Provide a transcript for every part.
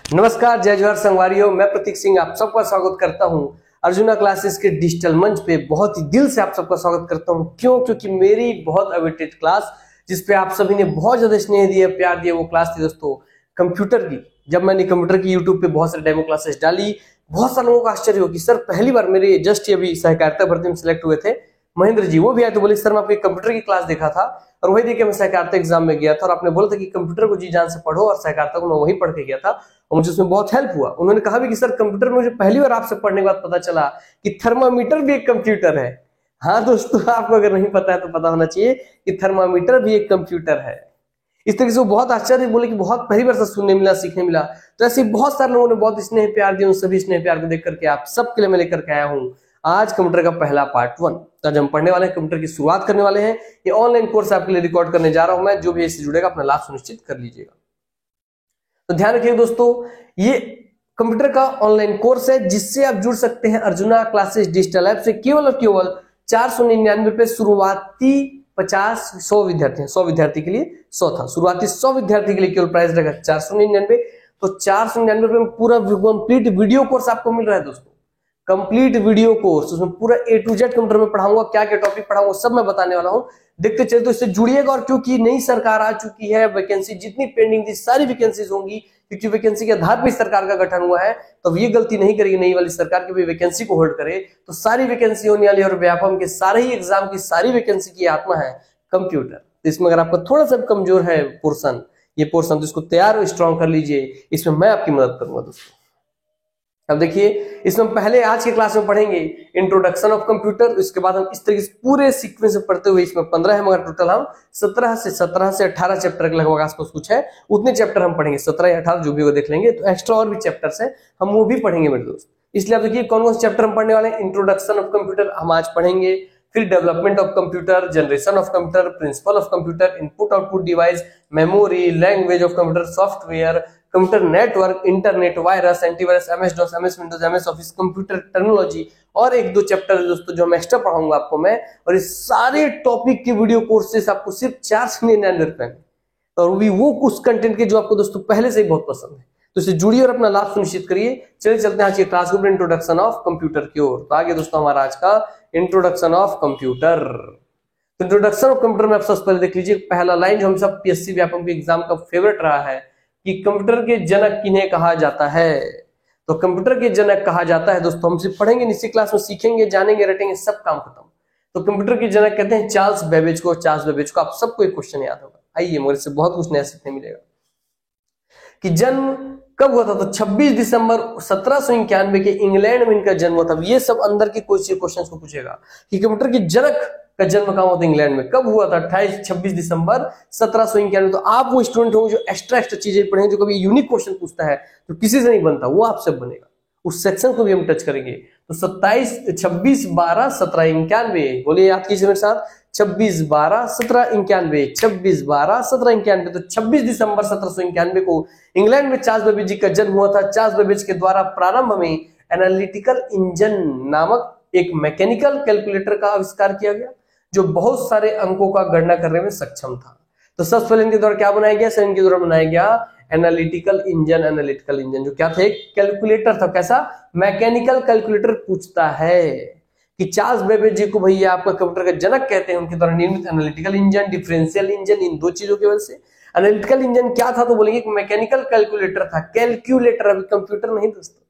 नमस्कार, जय जोहार संगवारियों। मैं प्रतीक सिंह आप सबका स्वागत करता हूं अर्जुना क्लासेस के डिजिटल मंच पे। बहुत ही दिल से आप सबका स्वागत करता हूं। क्यों? क्योंकि मेरी बहुत अवेटेड क्लास जिसपे आप सभी ने बहुत ज्यादा स्नेह दिया, प्यार दिया, वो क्लास थी दोस्तों कंप्यूटर की। जब मैंने कंप्यूटर की यूट्यूब पे बहुत सारे डेमो क्लासेस डाली, बहुत सारे लोगों का आश्चर्य हो कि सर पहली बार मेरे जस्ट अभी सहकारिता भर्ती में सिलेक्ट हुए थे महेंद्र जी, वो भी आए तो बोले सर मैं आपके कंप्यूटर की क्लास देखा था और वही देख के मैं सहकारिता एग्जाम में गया था और आपने बोला था कि कंप्यूटर को जी जान से पढ़ो, और सहकारिता को मैं वही पढ़ के गया था और मुझे उसमें बहुत हेल्प हुआ। उन्होंने कहा भी कि सर कंप्यूटर में मुझे पहली बार आपसे पढ़ने के बाद पता चला कि थर्मामीटर भी एक कंप्यूटर है। हाँ दोस्तों, आपको अगर नहीं पता है तो पता होना चाहिए कि थर्मामीटर भी एक कंप्यूटर है। इस तरीके से वो बहुत आश्चर्य बोले कि बहुत पहली बार से सुनने मिला, सीखने मिला। तो ऐसे बहुत सारे लोगों ने बहुत स्नेह प्यार दिया। उन सभी स्नेह प्यार को देख करके आप सबके लिए मैं लेकर के आया हूँ आज कंप्यूटर का पहला पार्ट 1। तो आज हम पढ़ने वाले हैं, कंप्यूटर की शुरुआत करने वाले हैं। ये ऑनलाइन कोर्स आपके लिए रिकॉर्ड करने जा रहा हूं मैं। जो भी इससे जुड़ेगा अपना लाभ सुनिश्चित कर लीजिएगा। तो ध्यान रखिए दोस्तों, ये कंप्यूटर का ऑनलाइन कोर्स है जिससे आप जुड़ सकते हैं अर्जुना क्लासेस डिजिटल ऐप से। केवल और केवल 499 पे शुरुआती 100 विद्यार्थी, 100 विद्यार्थी के लिए 100 था। शुरुआती 100 विद्यार्थी के लिए केवल प्राइस रहेगा 499। तो 499 रुपए में पूरा कंप्लीट वीडियो कोर्स आपको मिल रहा है दोस्तों। कंप्लीट वीडियो कोर्स, उसमें पूरा A to Z कंप्यूटर में पढ़ाऊंगा। क्या क्या टॉपिक पढ़ाऊंगा सब मैं बताने वाला हूं। देखते चले तो इससे जुड़िएगा। और क्योंकि नई सरकार आ चुकी है, वैकेंसी जितनी पेंडिंग थी सारी वैकेंसीज होंगी, क्योंकि वैकेंसी के आधार पर सरकार का गठन हुआ है। तो ये गलती नहीं करेगी नई वाली सरकार की भी वैकेंसी को होल्ड करे। तो सारी वैकेंसी होने वाली और व्यापम के सारे ही एग्जाम की सारी वैकेंसी की आत्मा है कंप्यूटर। तो इसमें अगर आपका थोड़ा सा कमजोर है पोर्शन, ये पोर्शन, तो इसको तैयार और स्ट्रॉन्ग कर लीजिए। इसमें मैं आपकी मदद करूंगा दोस्तों। अब देखिए, इसमें हम पहले आज के क्लास में पढ़ेंगे इंट्रोडक्शन ऑफ कंप्यूटर। इसके बाद हम इस तरीके से पूरे सीक्वेंस में पढ़ते हुए, इसमें 15 है मगर टोटल हम 17 से 18 चैप्टर के लगभग आसपास कुछ है, उतने चैप्टर हम पढ़ेंगे। 17 या 18 जो भी वो देख लेंगे। तो एक्स्ट्रा और भी चैप्टर्स हैं, हम वो भी पढ़ेंगे मेरे दोस्त। इसलिए आप देखिए कौन कौन से चैप्टर हम पढ़ने वाले हैं। इंट्रोडक्शन ऑफ कंप्यूटर हम आज पढ़ेंगे, फिर development of computer, generation of computer, principle of computer, input output device, memory, language of computer, software, computer network, internet, virus, antivirus, MS DOS, MS Windows, MS Office, computer terminology और एक दो chapter है दोस्तों जो मैं extra पढ़ाऊंगा आपको मैं। और इस सारे टॉपिक के वीडियो कोर्सेस आपको सिर्फ 499 रुपए में, और वो उस कंटेंट के जो आपको दोस्तों पहले से ही बहुत पसंद है। तो इससे जुड़िए और अपना लाभ सुनिश्चित करिए। चलिए चलते हैं आज के क्लास के ऊपर, इंट्रोडक्शन ऑफ कंप्यूटर की ओर। तो आगे दोस्तों हमारा आज का introduction of computer. Introduction of computer में आप सबसे पहले देख लीजिए पहला लाइन जो हम सब पीएससी व्यापम के एग्जाम का फेवरेट रहा है कि कंप्यूटर के जनक किन्हें कहा जाता है। तो कंप्यूटर के जनक कहा जाता है दोस्तों, हम सिर्फ पढ़ेंगे, इसी क्लास में सीखेंगे, जानेंगे, रटेंगे, सब काम खत्म। तो कंप्यूटर के जनक कहते हैं चार्ल्स बेबेज को। चार्ल्स बेबेज को आप सबको एक क्वेश्चन याद होगा, आइए मेरे से बहुत कुछ नया सीखने मिलेगा। कि जन्म कब हुआ था? तो 26 दिसंबर 1791 के इंग्लैंड में इनका जन्म हुआ था। ये सब अंदर के कोई क्वेश्चन को पूछेगा कि कंप्यूटर के जनक का जन्म कहां हुआ था? इंग्लैंड में। कब हुआ था? 26 दिसंबर 1791। तो आप वो स्टूडेंट होंगे जो एक्स्ट्रा चीजें पढ़ेंगे, जो कभी यूनिक क्वेश्चन पूछता है तो किसी से नहीं बनता, वो आपसे बनेगा। उस सेक्शन को भी हम टच करेंगे। तो 26 12 1791, बोलिए याद कीजिए मेरे साथ, 26 12 1791, 26 12 1791। तो 26 दिसंबर 1791 को इंग्लैंड में चार्ल्स बेबेज जी का जन्म हुआ था। चार्ल्स बेबेज के द्वारा प्रारंभ में एनालिटिकल इंजन नामक एक मैकेनिकल कैलकुलेटर का आविष्कार किया गया जो बहुत सारे अंकों का गणना करने में सक्षम था। तो सबसे पहले इनके द्वारा क्या बनाया गया? सर इनके द्वारा बनाया गया एनालिटिकल इंजन। एनालिटिकल इंजन जो क्या था? एक कैलकुलेटर था। कैसा? मैकेनिकल कैलकुलेटर पूछता है कि चार्ल्स बेबेज जी को भैया आपका कंप्यूटर का जनक कहते हैं, उनके द्वारा निर्मित एनालिटिकल इंजन, डिफरेंशियल इंजन, इन दो चीजों की वजह से। एनालिटिकल इंजन क्या था? तो बोलेंगे मैकेनिकल कैलकुलेटर था। कैलकुलेटर, अभी कंप्यूटर नहीं दोस्तों।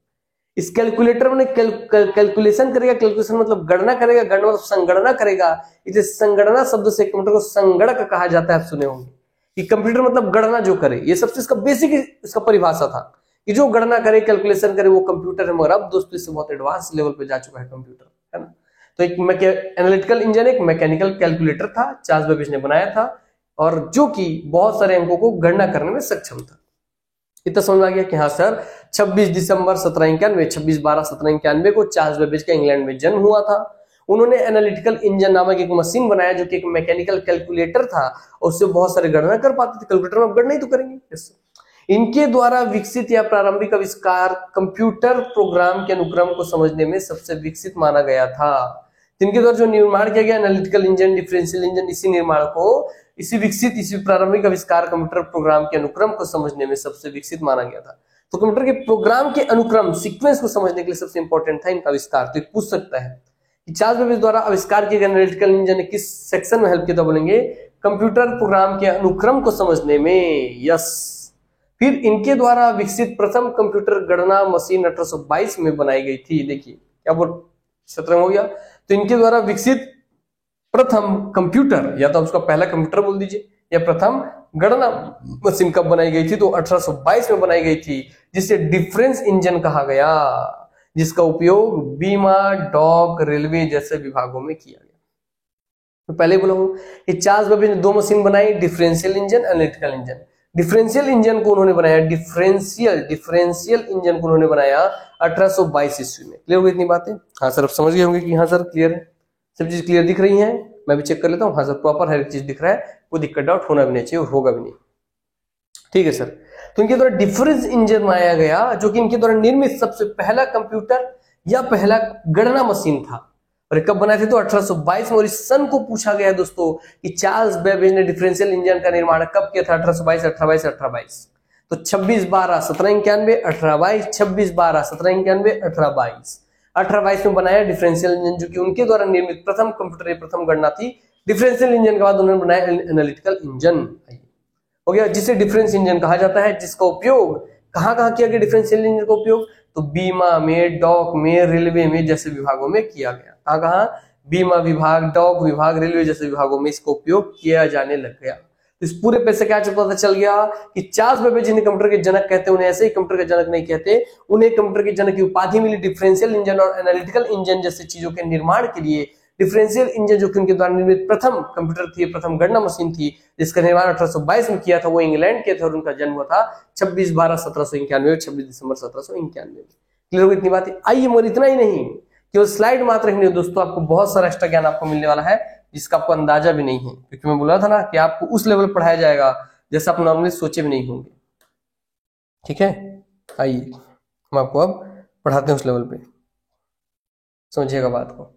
इस कैलकुलेटर में कैलकुलेशन करेगा। कैलकुलेशन मतलब गणना करेगा, गणना मतलब संगणना करेगा। इसे संगणना शब्द से कंप्यूटर को संगणक कहा जाता है। आप सुने होंगे कि कंप्यूटर मतलब गणना जो करे। ये सबसे इसका बेसिक इसका परिभाषा था कि जो गणना करे, कैलकुलेशन करे, वो कंप्यूटर है। मगर अब दोस्तों इससे बहुत एडवांस लेवल पे जा चुका है कंप्यूटर, है ना। तो एक एनालिटिकल इंजन एक मैकेनिकल कैलकुलेटर था, चार्ल्स बेबेज ने बनाया था, और जो कि बहुत सारे अंकों को गणना करने में सक्षम था। इतना समझ आ गया कि हाँ सर 26 दिसंबर 1791, 26 12 1791 को चार्ल्स बेबेज का इंग्लैंड में जन्म हुआ था। उन्होंने एनालिटिकल इंजन नामक एक मशीन बनाया जो कि एक मैकेनिकल कैलकुलेटर था, और उससे बहुत सारे गणना कर पाते थे। कैलकुलेटर में गणना ही तो करेंगे। इनके द्वारा विकसित या प्रारंभिक आविष्कार कंप्यूटर प्रोग्राम के अनुक्रम को समझने में सबसे विकसित माना गया था। इनके द्वारा जो निर्माण किया गया एनालिटिकल इंजन, डिफरेंशियल इंजन, इसी निर्माण को, इसी प्रारंभिक आविष्कार कंप्यूटर प्रोग्राम के अनुक्रम को समझने में सबसे विकसित माना गया था। तो कंप्यूटर के प्रोग्राम के अनुक्रम सीक्वेंस को समझने के लिए सबसे इंपॉर्टेंट था इनका आविष्कार। तो पूछ सकता है कि चार्ल्स बेबेज द्वारा आविष्कार किए गए एनालिटिकल इंजन ने किस सेक्शन में हेल्प किया, तो बोलेंगे कंप्यूटर प्रोग्राम के अनुक्रम को समझने में। यस। फिर इनके द्वारा विकसित प्रथम कंप्यूटर गणना मशीन 1822 में बनाई गई थी। देखिए क्या बोल 17 हो गया। तो इनके द्वारा विकसित प्रथम कंप्यूटर, या तो उसका पहला कंप्यूटर बोल दीजिए, या प्रथम गणना मशीन कब बनाई गई थी, तो 1822 में बनाई गई थी, जिसे डिफरेंस इंजन कहा गया, जिसका उपयोग बीमा, डॉक, रेलवे जैसे विभागों में किया गया। तो पहले बोला हूं कि चार्ल्स बेबेज ने 2 मशीन बनाई, differential engine, analytical engine. Differential engine को उन्होंने बनाया, डिफरेंशियल इंजन को उन्होंने बनाया 1822 ईस्वी में। क्लियर हो गई इतनी बातें? हाँ सर, अब समझ गए होंगे कि हाँ सर क्लियर है, सब चीज क्लियर दिख रही है। मैं भी चेक कर लेता हूँ। हाँ सर, प्रॉपर हर एक चीज दिख रहा है, कोई दिक्कत डाउट होना भी नहीं चाहिए और होगा भी नहीं। ठीक है सर। तो इनके द्वारा डिफरेंस इंजन बनाया गया, जो कि इनके द्वारा निर्मित सबसे पहला कंप्यूटर या पहला गणना मशीन था। और कब बनाए थे, तो 1822 में। और इस सन को पूछा गया है दोस्तों कि चार्ल्स बेबेज ने डिफरेंशियल इंजन का निर्माण कब किया था, 1822, 1822। तो 26/12/1791, 1822, 26/12/1791, 1822। 1822 में बनाया डिफरेंशियल इंजन, जो कि उनके द्वारा निर्मित प्रथम कंप्यूटर या प्रथम गणना थी। डिफरेंशियल इंजन के बाद उन्होंने बनाया एनालिटिकल इंजन, हो गया, जिसे डिफरेंस इंजन कहा जाता है, जिसका उपयोग कहां कहां किया गया डिफरेंशियल इंजन का उपयोग, तो बीमा में, डॉक में, रेलवे में जैसे विभागों में किया गया। कहां कहां? बीमा विभाग, डॉक विभाग, रेलवे जैसे विभागों में इसका उपयोग किया जाने लग गया। इस पूरे पे से क्या पता चल गया कि चार्ल्स बेबेज जिन्हें कंप्यूटर के जनक कहते हैं, उन्हें ऐसे ही कंप्यूटर के जनक नहीं कहते, उन्हें कंप्यूटर के जनक की उपाधि मिली डिफरेंशियल इंजन और एनालिटिकल इंजन जैसे चीजों के निर्माण के लिए। डिफरेंशियल इंजन जो कि उनके द्वारा निर्मित प्रथम कंप्यूटर थी, प्रथम गणना मशीन थी, जिसका निर्माण 1822 में किया था, वो इंग्लैंड के थे और उनका जन्म हुआ था 26/12/1791, 26 दिसंबर 1791 में। क्लियर होगी इतनी बात? आइए, मगर इतना ही नहीं, केवल स्लाइड मात्र ही नहीं दोस्तों, आपको बहुत सारा एक्स्ट्रा ज्ञान आपको मिलने वाला है, जिसका आपको अंदाजा भी नहीं है, क्योंकि मैं बोला था ना कि आपको उस लेवल पर पढ़ाया जाएगा जैसे आप नॉर्मली सोचे भी नहीं होंगे। ठीक है, आइए हम आपको अब पढ़ाते हैं उस लेवल पे, समझिएगा बात को।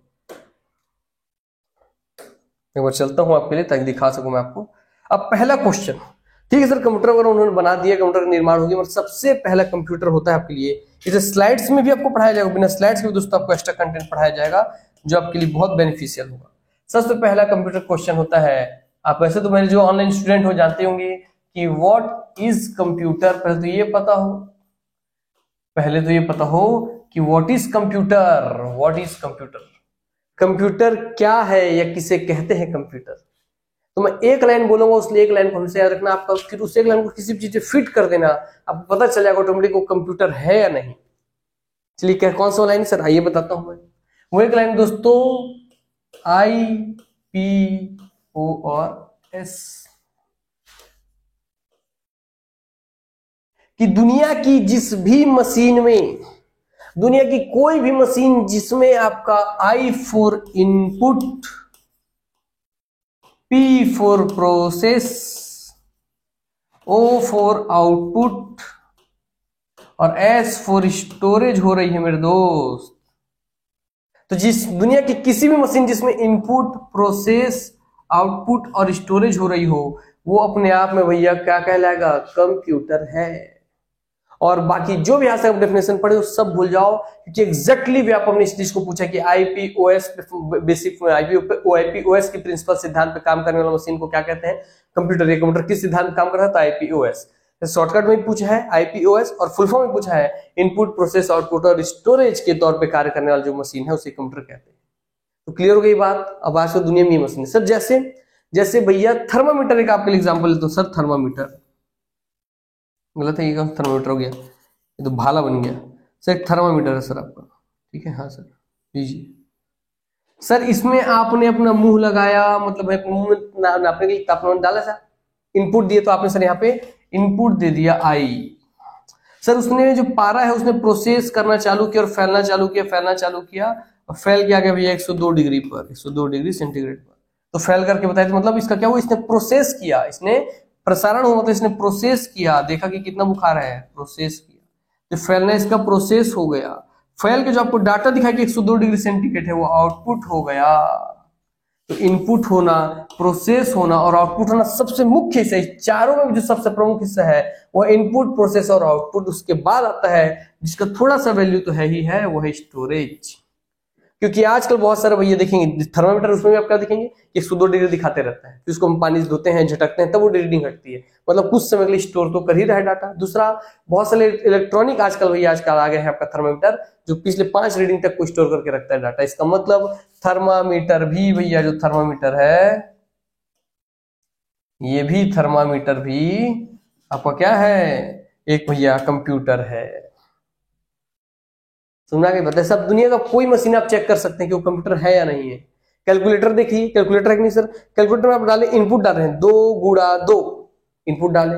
एक बार चलता हूं आपके लिए ताकि दिखा सकूं मैं आपको। अब पहला क्वेश्चन, ठीक है सर, कंप्यूटर वगैरह उन्होंने बना दिया, कंप्यूटर का निर्माण हो गया, मतलब सबसे पहला कंप्यूटर होता है आपके लिए, इसे स्लाइड्स में भी आपको पढ़ाया जाएगा, बिना स्लाइड्स के भी दोस्तों आपको एक्स्ट्रा कंटेंट पढ़ाया जाएगा, जो आपके लिए बहुत बेनिफिशियल होगा। सबसे पहला कंप्यूटर क्वेश्चन होता है, आप वैसे तो मेरे जो ऑनलाइन स्टूडेंट हो जानते होंगे कि व्हाट इज कंप्यूटर। पहले तो ये पता हो कि what is computer, what is computer, computer क्या है या किसे कहते हैं कंप्यूटर। तो मैं एक लाइन बोलूंगा, उसलिए एक लाइन को हमेशा याद रखना आपका, फिर उस एक लाइन को किसी भी चीज से फिट कर देना, आपको पता चल जाएगा ऑटोमेटिक वो कंप्यूटर है या नहीं। चलिए, क्या कौन सा लाइन सर, आइए बताता हूं मैं। वो एक लाइन दोस्तों IPOS, कि दुनिया की जिस भी मशीन में, दुनिया की कोई भी मशीन जिसमें आपका I for input, P for process, O for output और S फॉर स्टोरेज हो रही है मेरे दोस्त। तो जिस दुनिया की किसी भी मशीन जिसमें इनपुट, प्रोसेस, आउटपुट और स्टोरेज हो रही हो, वो अपने आप में भैया क्या कहलाएगा, कंप्यूटर है। और बाकी जो भी यहां से आप डेफिनेशन पढ़े वो सब भूल जाओ, क्योंकि एग्जैक्टली भी आप अपने इस चीज को पूछा कि IPOS बेसिक IPOS की प्रिंसिपल सिद्धांत पे काम करने वाला मशीन को क्या कहते हैं, कंप्यूटर। ये कंप्यूटर किस सिद्धांत पे काम कर रहा था, IPOS। शॉर्टकट में पूछा है IPOS, और फुल फॉर्म में पूछा है इनपुट, प्रोसेस, आउटपुट और स्टोरेज के तौर पे कार्य करने वाला जो मशीन है उसे कंप्यूटर कहते हैं। तो क्लियर हो गई बात। अब आज तो दुनिया में ये मशीन है सर, जैसे भैया थर्मामीटर, एक आपके लिए एग्जांपल लेता हूं सर, थर्मामीटर गलत है, ये थर्मामीटर हो गया, ये तो भाला बन गया सर, एक थर्मामीटर है सर आपका, ठीक है। हाँ सर, लीजिए सर, इसमें आपने अपना मुंह लगाया, मतलब मुंह में नापने के लिए तापमान डाला सर, इनपुट दिए, तो आपने सर यहाँ पे इनपुट दे दिया I। सर उसने जो पारा है उसने प्रोसेस करना चालू किया और फैलना चालू किया और फैल के आ गया भैया 102 डिग्री पर, 102 डिग्री सेंटीग्रेड पर। तो फैल करके बताया, तो मतलब इसका क्या हुआ, इसने प्रोसेस किया, इसने प्रसारण हुआ, मतलब इसने प्रोसेस किया, देखा कि कितना बुखार है, प्रोसेस किया, तो फैलना इसका प्रोसेस हो गया। फैल के जो आपको डाटा दिखाई कि 102 डिग्री सेंटीग्रेड है, वो आउटपुट हो गया। तो इनपुट होना, प्रोसेस होना और आउटपुट होना सबसे मुख्य हिस्सा है। चारों में जो सबसे प्रमुख हिस्सा है वो इनपुट, प्रोसेस और आउटपुट। उसके बाद आता है जिसका थोड़ा सा वैल्यू तो है ही है, वो है स्टोरेज। क्योंकि आजकल बहुत सारे भैया देखेंगे थर्मामीटर, उसमें भी आप क्या देखेंगे कि 102 डिग्री दिखाते रहता है, फिर उसको हम पानी से धोते हैं, झटकते हैं, तब वो रीडिंग हटती है। मतलब कुछ समय के लिए स्टोर तो कर ही रहा है डाटा। दूसरा, बहुत सारे इलेक्ट्रॉनिक आजकल भैया आजकल आ गए हैं आपका थर्मामीटर, जो पिछले 5 रीडिंग तक को स्टोर करके रखता है डाटा। इसका मतलब थर्मामीटर भी भैया, जो थर्मामीटर है ये भी, थर्मामीटर भी आपका क्या है, एक भैया कंप्यूटर है। सुना के बताए, सब दुनिया का कोई मशीन आप चेक कर सकते हैं कि वो कंप्यूटर है या नहीं है। कैलकुलेटर देखिए, कैलकुलेटर है कि नहीं सर? कैलकुलेटर में आप डाले, इनपुट डाल रहे हैं 2 गुणा 2, इनपुट डाले,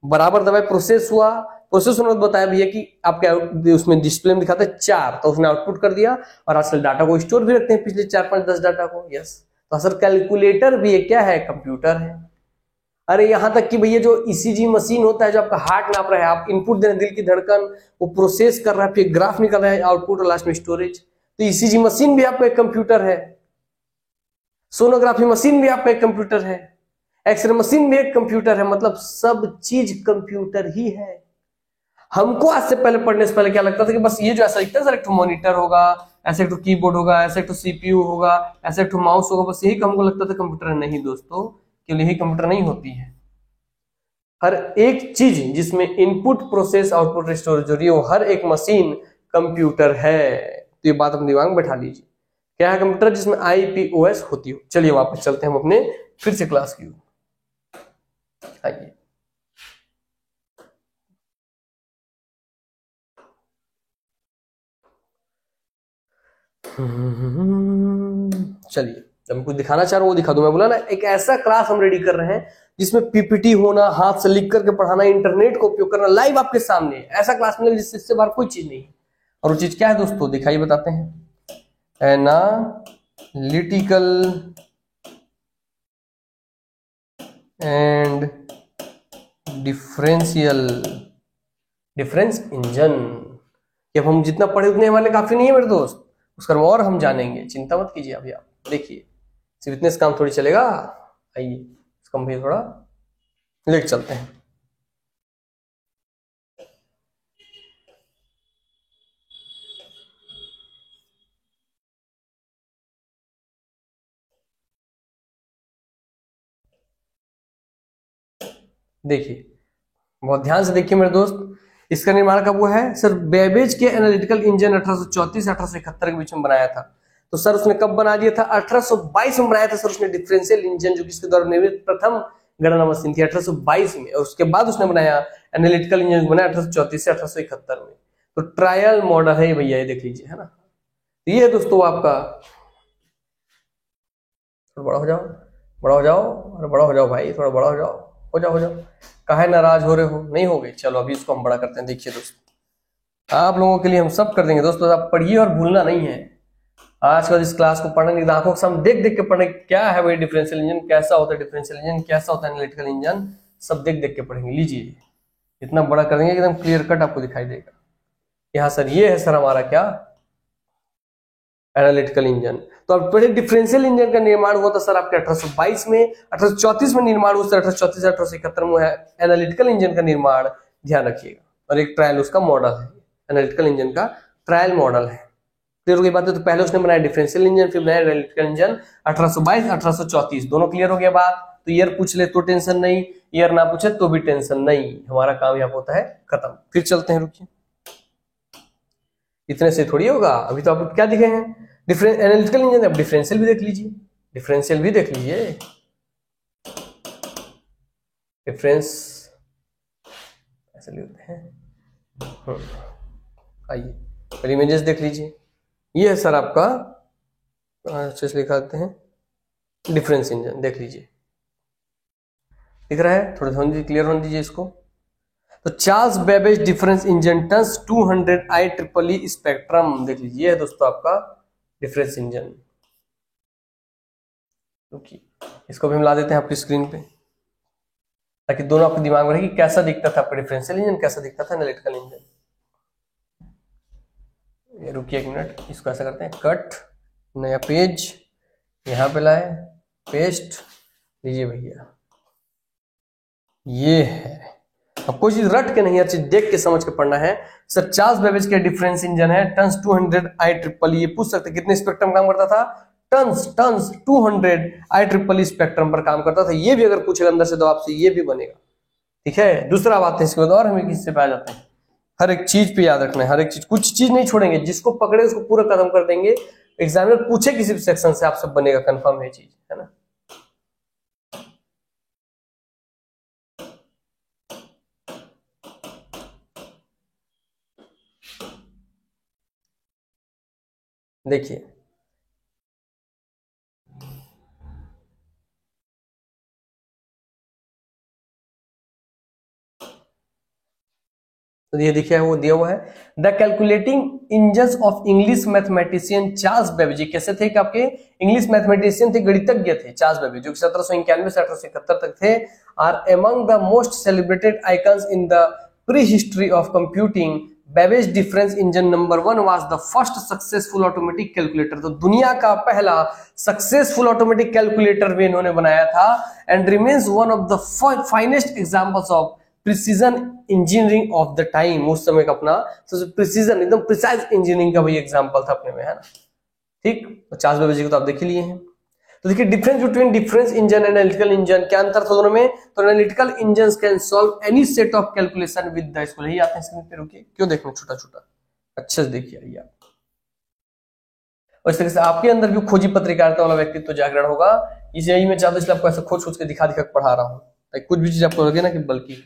बराबर दबाए, प्रोसेस हुआ। प्रोसेस होने बताया भैया कि आपके उसमें डिस्प्ले में दिखाता है 4, तो उसने आउटपुट कर दिया। और आजकल डाटा को स्टोर भी रखते हैं, पिछले 4, 5, 10 डाटा को। यस, तो सर कैलकुलेटर भी एक क्या है, कंप्यूटर है। अरे यहां तक कि भैया जो ईसीजी मशीन होता है, जो आपका हार्ट नाप रहा है, आप इनपुट दे रहे हैं दिल की धड़कन, वो प्रोसेस कर रहा है, फिर ग्राफ निकल रहा है, आउटपुट और लास्ट में स्टोरेज। तो ईसीजी मशीन भी आपका एक कंप्यूटर है, सोनोग्राफी मशीन भी आपका एक कंप्यूटर है, एक्सरे मशीन भी एक कंप्यूटर है। मतलब सब चीज कंप्यूटर ही है। हमको आज से पहले, पढ़ने से पहले क्या लगता था कि बस ये जो ऐसा दिखता है सर, एक तो मॉनिटर होगा, ऐसे एक तो कीबोर्ड होगा, ऐसे एक तो सीपीयू होगा, ऐसे एक तो माउस होगा, बस यही हमको लगता था कंप्यूटर। नहीं दोस्तों, केवल यही कंप्यूटर नहीं होती है। हर एक चीज जिसमें इनपुट, प्रोसेस, आउटपुट, स्टोरेज हो रही है, वो हर एक मशीन कंप्यूटर है। तो ये बात अपने दिमाग में बैठा लीजिए, क्या है कंप्यूटर, जिसमें आईपीओएस होती हो। चलिए वापस चलते हैं हम अपने फिर से क्लास की। आइए, चलिए, जब मैं कुछ दिखाना चाह रहा हूं वो दिखा दूं। मैं बोला ना, एक ऐसा क्लास हम रेडी कर रहे हैं जिसमें पीपीटी होना, हाथ से लिख करके पढ़ाना, इंटरनेट का उपयोग करना, लाइव आपके सामने ऐसा क्लास मिलेगा जिससे बाहर कोई चीज नहीं है। और वो चीज क्या है दोस्तों, दिखाइए, बताते हैं। Analytical and difference engine. कि अब हम जितना पढ़े उतने हमारे काफी नहीं है मेरे दोस्त, उसका और हम जानेंगे, चिंता मत कीजिए। अभी आप देखिए, सिर्फ इतने से काम थोड़ी चलेगा। आइए इसको हम भी थोड़ा लेट चलते हैं। देखिए, बहुत ध्यान से देखिए मेरे दोस्त, इसका निर्माण कब हुआ है सर? बेबेज के एनालिटिकल इंजन 1834 से 1871 के बीच में बनाया था। तो सर उसने कब बना दिया था? 1822 में बनाया था सर उसने डिफरेंशियल इंजन, जो कि इसके द्वारा निर्मित प्रथम गणना मशीन थी 1822 में। और उसके बाद उसने बनाया एनालिटिकल इंजन, बनाया 1834 से 1871 में। तो ट्रायल मॉडल है भैया, ये देख लीजिए, है ना। ये है दोस्तों आपका, बड़ा हो जाओ, बड़ा हो जाओ, अरे बड़ा हो जाओ भाई, थोड़ा बड़ा हो जाओ, हो जाओ हो जाओ। काहे नाराज हो रहे हो? नहीं हो गए? चलो अभी इसको हम बड़ा करते हैं। देखिए दोस्तों, आप लोगों के लिए हम सब कर देंगे दोस्तों, आप पढ़िए और भूलना नहीं है। आज का इस क्लास को पढ़ने की आंखों से हम देख देख के पढ़े, क्या है भाई डिफरेंशियल इंजन, कैसा होता है डिफरेंशियल इंजन, कैसा होता है एनालिटिकल इंजन, सब देख देख के पढ़ेंगे। लीजिए, इतना बड़ा कर देंगे एकदम क्लियर कट आपको दिखाई देगा। यहाँ सर ये है सर हमारा क्या, एनालिटिकल इंजन। तो अब पहले डिफरेंशियल इंजन का निर्माण हुआ था सर आपके 1822 में, 1834 में निर्माण हुआ, 1834 से 1871 में है एनालिटिकल इंजन का निर्माण, ध्यान रखिएगा। और एक ट्रायल उसका मॉडल है, एनालिटिकल इंजन का ट्रायल मॉडल है। क्लियर हो गई बात है? तो पहले उसने बनाया डिफरेंशियल इंजन, फिर बनाया एनालिटिकल इंजन 1822, 1834, दोनों क्लियर हो गया बात? तो ईयर पूछ ले तो टेंशन नहीं, ईयर ना पूछे तो भी टेंशन नहीं, हमारा काम यहाँ होता है खत्म। फिर चलते हैं, रुकिए, इतने से थोड़ी होगा। अभी तो आपको क्या दिखे हैं, एनालिटिकल इंजन। अब डिफरेंशियल भी देख लीजिए, डिफरेंशियल भी देख लीजिए, डिफरेंस ऐसे लिखते हैं। आइए पहले इमेजेस देख लीजिए। ये है सर आपका, अच्छे से लिखा देते हैं, डिफरेंस इंजन, देख लीजिए, दिख रहा है? थोड़ा सा क्लियर होने दीजिए इसको। तो Charles Babbage difference engine turns 200 IEEE spectrum, देख लीजिए, ये है दोस्तों आपका डिफरेंस इंजन। इसको भी हम ला देते हैं आपकी स्क्रीन पे, ताकि दोनों आपके दिमाग में रहे कि कैसा दिखता था आपका डिफरेंशियल इंजन, कैसा दिखता था एनालिटिकल इंजन। ये रुकिए एक मिनट, इसको ऐसा करते हैं, कट, नया पेज, यहाँ पे लाए, पेस्ट लीजिए भैया, ये है। अब कोई चीज रट के नहीं, हर चीज देख के समझ के पढ़ना है। सर चार्ल्स बेबेज के डिफरेंस इंजन है टन्स 200 IEEE, ये पूछ सकते कितने स्पेक्ट्रम काम करता था, टन्स 200 IEEE स्पेक्ट्रम पर काम करता था। ये भी अगर पूछेगा अंदर से तो आपसे ये भी बनेगा, ठीक है। दूसरा बात है इसके बाद, और हमें किससे पे आ जाते हैं, हर एक चीज पे याद रखना है, हर एक चीज, कुछ चीज नहीं छोड़ेंगे, जिसको पकड़े उसको पूरा खत्म कर देंगे। एग्जामिनर पूछे किसी भी सेक्शन से, आप सब बनेगा, कंफर्म है चीज, है ना। देखिए तो ये देखिए वो दिया हुआ है, the calculating engines of English mathematician Charles Babbage. कैसे थे कि आपके इंग्लिश मैथमेटिशियन थे, गणितज्ञ थे चार्ल्स बेबेज, जो 1791 से 1871 तक थे। Are among the most celebrated icons in the prehistory of computing. Babbage difference engine number 1 was the first successful automatic calculator. तो दुनिया का पहला सक्सेसफुल ऑटोमेटिक कैलकुलेटर भी इन्होंने बनाया था, and remains one of the finest examples of precision engineering of the time. उस समय का अपना सबसे प्रिसीजन, एकदम प्रिसाइज इंजीनियरिंग का भाई एग्जांपल था अपने में, है ना। ठीक, तो चार्ल्स बेबेज को तो आप देख ही लिए हैं। तो देखिए difference between difference engine and analytical engine, क्या अंतर था दोनों में। तो analytical engine can solve any set of calculation with the school. यही आते हैं स्क्रीन पे, रुकिए क्यों देखना छोटा छोटा, अच्छे से देखिए आइए आप। और इस तरह से आपके अंदर भी खोजी पत्रकारिता वाला व्यक्तित्व तो जागरण होगा। इसे यही मैं चाहता, इसलिए आपको ऐसे खोज खोज के दिखा दिखा पढ़ा रहा हूँ, ताकि कुछ भी चीज आपको लगे ना कि बल्कि।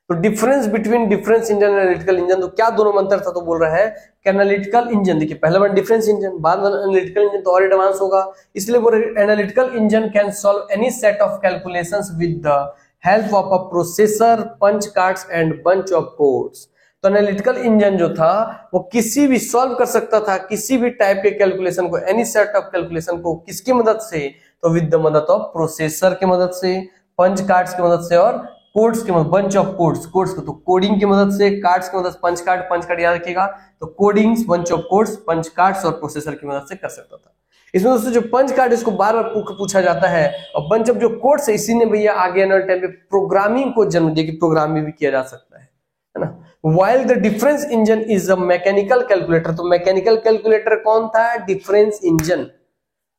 तो difference between difference engine and analytical engine, तो क्या दोनों में अंतर था। तो बोल रहा है कि एनालिटिकल इंजन, देखिए पहला वन डिफरेंस इंजन, बाद में एनालिटिकल इंजन तो और एडवांस होगा, इसलिए बोल रहे analytical engine can solve any set of calculations with the help of a processor, punch cards and bunch of codes. तो एनालिटिकल इंजन जो था वो किसी भी सॉल्व कर सकता था किसी भी टाइप के कैलकुलेशन को, एनी सेट ऑफ कैलकुलेशन को, किसकी मदद से, तो विद द मदद ऑफ प्रोसेसर की मदद से, पंच कार्ड्स की मदद से और कोड्स की मदद, बंच ऑफ कोड्स, कोड्स को तो कोडिंग की मदद से, कार्ड्स की मदद, पंच कार्ड याद रखिएगा, तो codings, bunch of codes, punch cards और प्रोसेसर की मदद से कर सकता था। इसमें दोस्तों जो पंच कार्ड इसको बार बार पूछा जाता है, और बंच ऑफ जो कोड्स है इसी ने भैया आगे आने वाले टाइम पे प्रोग्रामिंग को जन्म दिया कि प्रोग्रामिंग भी किया जा सकता है ना। While the difference engine is a mechanical calculator, तो मैकेनिकल कैलकुलेटर कौन था, डिफरेंस इंजन।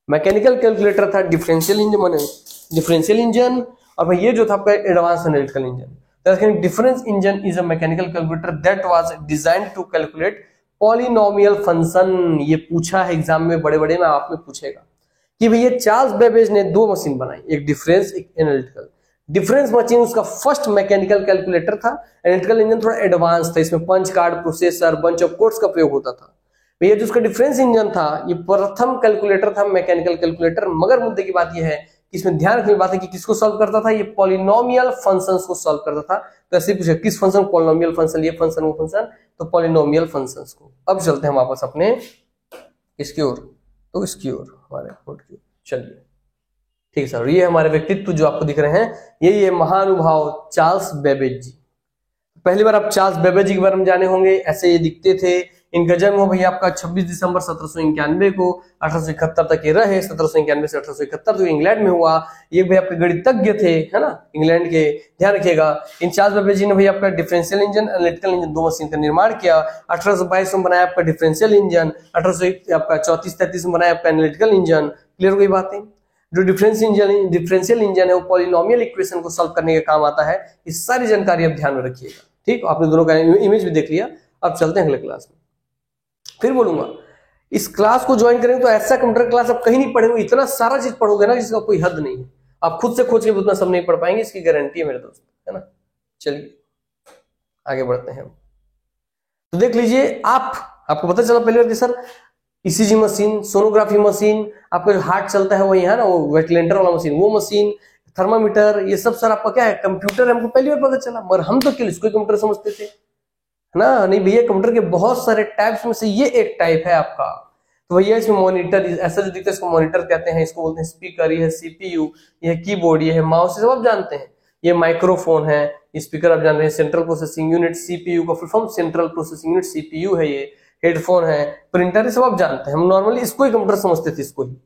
मैकेनिकल कैलकुलेटर था डिफरेंशियल इंजन, माने डिफरेंशियल इंजन, और भाई ये जो था आपका advance analytical engine. Difference engine is a mechanical calculator that was designed to calculate polynomial function. ये पूछा है एग्जाम में, बड़े बड़े में आप में पूछेगा कि भैया चार्ल्स बेबेज ने दो मशीन बनाई, एक डिफरेंस एक एनालिटिकल। डिफरेंस मशीन उसका फर्स्ट मैकेनिकल कैलकुलेटर था, एनालिटिकल इंजन थोड़ा एडवांस था, इसमें punch card, processor, bunch of codes का प्रयोग होता था। भैया जो उसका डिफरेंस इंजन था ये प्रथम कैलकुलेटर था, मैकेनिकल कैलकुलेटर। मगर मुद्दे की बात यह है कि इसमें ध्यान रखने की बात है कि किसको सॉल्व करता था, ये पॉलिनोमियल फंक्शंस को सॉल्व करता था। तो ऐसे पूछे किस फंक्शन, पॉलिनोमियल फंक्शन, ये फंक्शन वो फंक्शन, तो पॉलिनोमियल फंक्शंस को। अब चलते हैं वापस अपने इसकी ओर, तो इसकी ओर हमारे बोर्ड की, चलिए ठीक है सर। ये हमारे व्यक्तित्व जो आपको दिख रहे हैं, यही है महानुभाव चार्ल्स बेबेज जी। पहली बार आप चार्ल्स बेबेज जी के बारे में जाने होंगे, ऐसे ये दिखते थे। इनका जन्म हुआ भैया आपका 26 दिसंबर 1791 को, 1871 तक ये रहे, 1791 से 1871 तक इंग्लैंड में हुआ। ये भैया आपके गणितज्ञ थे, है ना, इंग्लैंड के, ध्यान रखिएगा। इन चार्ल्स बेबेज जी ने भैया आपका डिफरेंशियल इंजन, एनालिटिकल इंजन दो मशीन का निर्माण किया। 1822 में बनाया आपका डिफरेंशियल इंजन, 1834-33 में बनाया आपका एनालिटिकल इंजन। क्लियर हो गई बातें। जो डिफरेंशियल इंजन है वो पॉलिनोमियल इक्वेशन को सॉल्व करने का काम आता है। इस सारी जानकारी आप ध्यान में रखिएगा, ठीक। आपने दोनों का इमेज भी देख लिया। अब चलते हैं अगले क्लास में। फिर बोलूंगा इस क्लास को ज्वाइन करेंगे तो ऐसा कंप्यूटर क्लास आप कहीं नहीं पढ़ेंगे, इतना सारा चीज पढ़ोगे ना जिसका कोई हद नहीं है। आप खुद से खोज के उतना सब नहीं पढ़ पाएंगे, इसकी गारंटी है मेरे दोस्त, है ना। चलिए आगे बढ़ते हैं। तो देख लीजिए आपको पता चला पहली बार कि sir ECG machine, sonography machine, आपका जो हार्ट चलता है वही है ना, वो वेंटिलेटर वाला मशीन, वो मशीन, थर्मामीटर, ये सब सर आपका क्या है, कंप्यूटर। हमको पहली बार पता चला, मगर हम तो केवल इसको कंप्यूटर समझते थे, है ना। नहीं भैया, कंप्यूटर के बहुत सारे टाइप्स में से ये एक टाइप है आपका। तो भैया इसमें मॉनिटर, ऐसा जो दिखता है इसको मॉनिटर कहते हैं, इसको बोलते हैं स्पीकर, ये है सीपीयू, ये है कीबोर्ड, ये है माउस, सब आप जानते हैं। ये माइक्रोफोन है, स्पीकर आप जान रहे हैं, सेंट्रल प्रोसेसिंग यूनिट, सीपीयू का full form central processing unit, CPU है। ये हेडफोन है, प्रिंटर है, सब आप जानते हैं। हम नॉर्मली इसको ही कंप्यूटर समझते थे, इसको ही।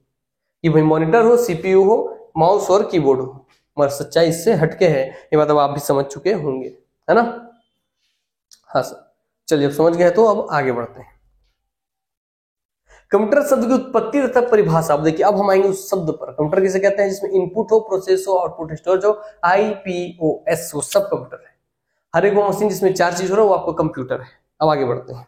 कि भाई मॉनिटर हो, सीपीयू हो, माउस और कीबोर्ड हो, मगर सच्चाई इससे हटके है, ये मतलब आप भी समझ चुके होंगे, है ना। हाँ सर, चलिए अब समझ गए तो अब आगे बढ़ते हैं। कंप्यूटर शब्द की उत्पत्ति तथा परिभाषा। अब देखिए, अब हम आएंगे उस शब्द पर। कंप्यूटर किसे कहते हैं? जिसमें इनपुट हो, प्रोसेस हो, आउटपुट स्टोरेज हो, IPOS, वो सब कंप्यूटर है। हर एक वो मशीन जिसमें 4 चीज हो रहा है वो आपका कंप्यूटर है। अब आगे बढ़ते हैं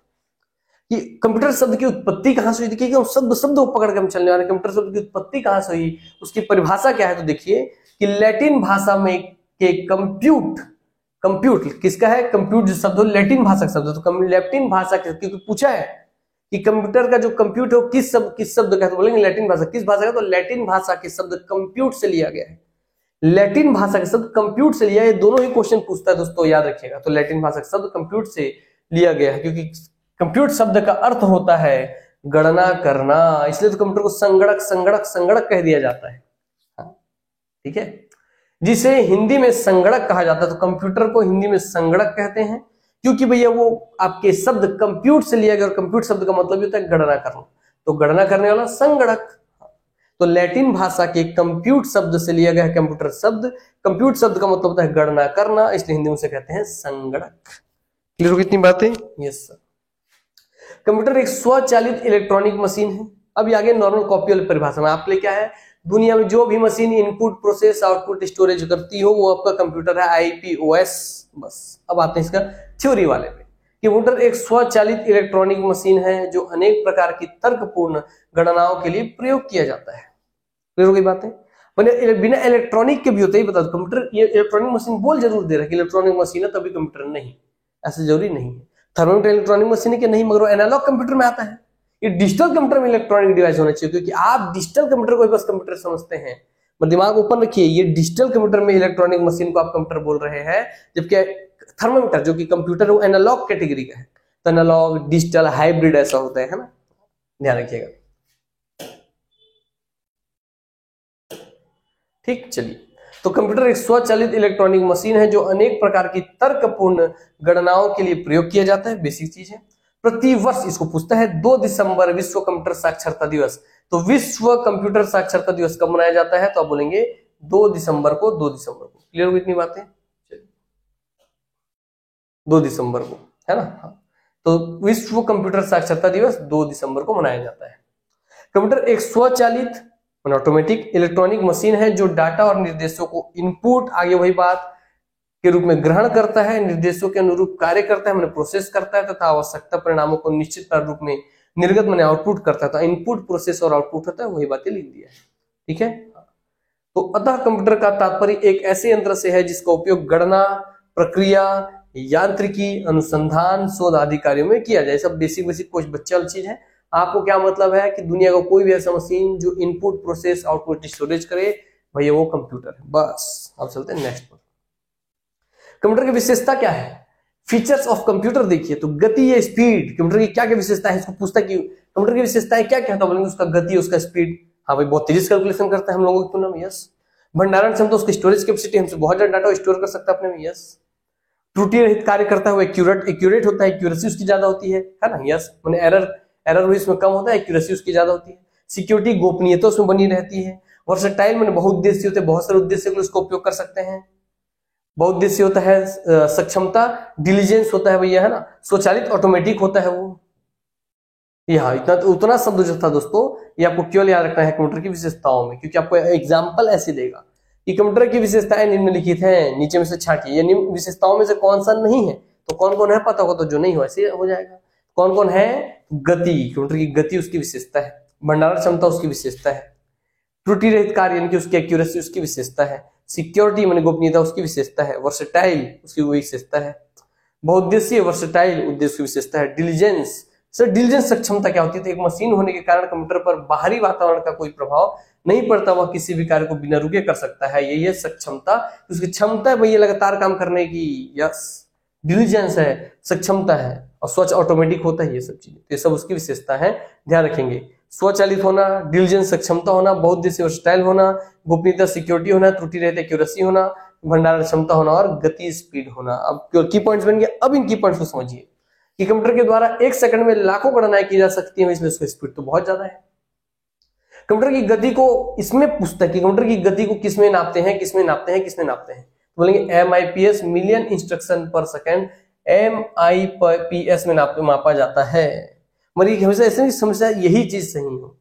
कि कंप्यूटर शब्द की उत्पत्ति कहां से हुई। देखिए हम शब्द शब्द को पकड़ के हम चलने वाले। कंप्यूटर शब्द की उत्पत्ति कहां से हुई, उसकी परिभाषा क्या है? तो देखिए कि लैटिन भाषा में के कंप्यूट, कंप्यूट किसका है? कंप्यूट जो शब्द हो लैटिन भाषा का शब्द है, तो लैटिन भाषा क्योंकि पूछा है कि कंप्यूटर का जो कंप्यूट हो किस शब्द का है, तो बोलेंगे लैटिन भाषा। किस भाषा का? तो लैटिन भाषा के शब्द कंप्यूट से लिया गया है। लैटिन भाषा के शब्द कंप्यूट से लिया है। दोनों ही क्वेश्चन पूछता है दोस्तों, याद रखिएगा। तो लैटिन भाषा का शब्द कंप्यूट से लिया गया है, क्योंकि कंप्यूट शब्द का अर्थ होता है गणना करना, इसलिए तो कंप्यूटर को संगणक संगणक संगणक कह दिया जाता है। ठीक है, जिसे हिंदी में संगणक कहा जाता है। तो कंप्यूटर को हिंदी में संगणक कहते हैं, क्योंकि भैया वो आपके शब्द कंप्यूट से लिया गया, और कंप्यूट शब्द का मतलब होता है गणना करना, तो गणना करने वाला संगणक। तो लैटिन भाषा के कंप्यूट शब्द से लिया गया है कंप्यूटर शब्द। कंप्यूट शब्द का मतलब होता है गणना करना, इसलिए हिंदी में से कहते हैं संगणक। क्लियर हो कितनी बातें? Yes sir. कंप्यूटर एक स्वचालित इलेक्ट्रॉनिक मशीन है। अब आगे नॉर्मल कॉपी वाली परिभाषा में आपके लिए क्या है? दुनिया में जो भी machine input, process, output, storage करती हो वो आपका कंप्यूटर है, IPOS। बस अब आते हैं इसका थ्योरी वाले पे। कंप्यूटर एक स्वचालित इलेक्ट्रॉनिक मशीन है जो अनेक प्रकार की तर्कपूर्ण गणनाओं के लिए प्रयोग किया जाता है। क्लियर हो गई बातें? बिना इलेक्ट्रॉनिक के भी होते ही बता दो, कंप्यूटर ये इलेक्ट्रॉनिक मशीन बोल जरूर दे रहा है कि इलेक्ट्रॉनिक मशीन है तभी कंप्यूटर नहीं, ऐसा जरूरी नहीं है। थर्मोमीटर इलेक्ट्रॉनिक मशीन है कि नहीं, मगर वो एनालॉग कंप्यूटर में आता है। ये डिजिटल कंप्यूटर में इलेक्ट्रॉनिक डिवाइस होना चाहिए, क्योंकि आप डिजिटल कंप्यूटर को बस कंप्यूटर समझते हैं। पर दिमाग ओपन रखिए, ये डिजिटल कंप्यूटर में इलेक्ट्रॉनिक मशीन को आप कंप्यूटर बोल रहे हैं, जबकि थर्मोमीटर जो कि कंप्यूटर वो एनालॉग कैटेगरी का है। तो एनालॉग, डिजिटल, हाइब्रिड ऐसा होता है ना, ध्यान रखिएगा। ठीक, चलिए। तो कंप्यूटर एक स्वचालित इलेक्ट्रॉनिक मशीन है जो अनेक प्रकार की तर्कपूर्ण गणनाओं के लिए प्रयोग किया जाता है। बेसिक चीज है। प्रति वर्ष इसको पूछता है 2 दिसंबर विश्व कंप्यूटर साक्षरता दिवस। तो विश्व कंप्यूटर साक्षरता दिवस कब मनाया जाता है? तो आप बोलेंगे 2 दिसंबर को। 2 दिसंबर को। क्लियर हो इतनी बातें? 2 दिसंबर को, है ना। हाँ। तो विश्व कंप्यूटर साक्षरता दिवस 2 दिसंबर को मनाया जाता है। कंप्यूटर एक स्वचालित ऑटोमेटिक इलेक्ट्रॉनिक मशीन है जो डाटा और निर्देशों को इनपुट, आगे वही बात, के रूप में ग्रहण करता है, निर्देशों के अनुरूप कार्य करता है, मैंने प्रोसेस करता है, तथा आवश्यकता परिणामों को निश्चित रूप में निर्गत मैंने आउटपुट करता है। तो इनपुट, प्रोसेस और आउटपुट होता है, वही बातें लिख दिया है। ठीक है। तो अतः कंप्यूटर का तात्पर्य एक ऐसे यंत्र से है जिसका उपयोग गणना, प्रक्रिया, यांत्रिकी, अनुसंधान, शोध आदि कार्यों में किया जाए। सब बेसिक बेसिक कुछ बच्चे वाली चीज है। आपको क्या मतलब है कि दुनिया का कोई भी ऐसा मशीन जो इनपुट, प्रोसेस, आउटपुट, स्टोरेज करे, भैया वो कंप्यूटर है। बस अब चलते हैं नेक्स्ट पर। कंप्यूटर की विशेषता क्या है? फीचर्स ऑफ कंप्यूटर देखिए, तो गति या स्पीड, कंप्यूटर की क्या क्या विशेषता है? इसको पूछता है कि कंप्यूटर की विशेषताएं क्या क्या है, तो बोलेंगे उसका गति, उसका स्पीड। हाँ भाई, बहुत तेजी से कैलकुलेशन करता है हम लोगों की तुलना में। यस। भंडारण क्षमता, उसकी स्टोरेज कैपेसिटी, हमसे बहुत ज्यादा डाटा स्टोर कर सकता है अपने में। यस। त्रुटि रहित कार्य करता है वो, एक्यूरेट होता है, एक्यूरेसी उसकी ज्यादा होती है ना। यस। मैंने एरर भी इसमें कम होता है, एक्यूरेसी उसकी ज्यादा होती है। सिक्योरिटी, गोपनीयता उसमें बनी रहती है। वर्सेटाइल, मैंने बहुउद्देश्य होते हैं, बहुत सारे उद्देश्य के लिए उसका उपयोग कर सकते हैं। बहुउद्देश्य होता है। सक्षमता, डिलीजेंस होता है भैया, है ना। स्वचालित, ऑटोमेटिक होता है वो। यहाँ इतना तो उतना शब्द जो था दोस्तों, ये आपको केवल याद रखना है कंप्यूटर की विशेषताओं में, क्योंकि आपको एग्जाम्पल ऐसे देगा कि कंप्यूटर की विशेषताएं निम्नलिखित हैं, नीचे में से छांटिए। ये निम्न विशेषताओं में से कौन सा नहीं है, तो कौन कौन है पता होगा, तो जो नहीं हो ऐसे हो जाएगा। कौन कौन है? गति, कंप्यूटर की गति उसकी विशेषता है। भंडारण क्षमता उसकी विशेषता है। त्रुटि रहित कार्य यानी कि उसकी एक्यूरेसी उसकी विशेषता है। सिक्योरिटी माने गोपनीयता उसकी विशेषता है। वर्सेटाइल उसकी वही विशेषता है। बहुउद्देशीय, वर्सेटाइल उद्देश्य की विशेषता है। डिलीजेंस, सर डिलीजेंस सक्षमता क्या होती है? तो एक मशीन होने के कारण कंप्यूटर पर बाहरी वातावरण का कोई प्रभाव नहीं पड़ता, वह किसी भी कार्य को बिना रुके कर सकता है। यही है सक्षमता। उसकी क्षमता है भैया लगातार काम करने की। यस। डिलीजेंस है, सक्षमता है, और स्वच्छ ऑटोमेटिक होता है। ये सब चीजें, ये सब उसकी विशेषता है, ध्यान रखेंगे। स्वचालित होना, डिलीजेंस सक्षमता होना, बहुउद्देशीय वर्सेटाइल होना, गोपनीयता सिक्योरिटी होना, त्रुटि रहित एक्यूरेसी होना, भंडारण क्षमता होना, और गति स्पीड होना। अब की पॉइंट्स बन गए। अब इन की पॉइंट्स को समझिए कि कंप्यूटर के द्वारा 1 सेकंड में लाखों गणनाएं की जा सकती हैं, इसलिए उसकी स्पीड तो बहुत ज्यादा है। कंप्यूटर की गति को इसमें पूछता है कि कंप्यूटर की गति को किसमें नापते हैं, किसमें नापते हैं, किसमें नापते हैं, तो बोलेंगे MIPS, मिलियन इंस्ट्रक्शन पर सेकेंड, MIPS में मापा जाता है। मगर हमेशा ऐसे नहीं समझना यही चीज सही हो,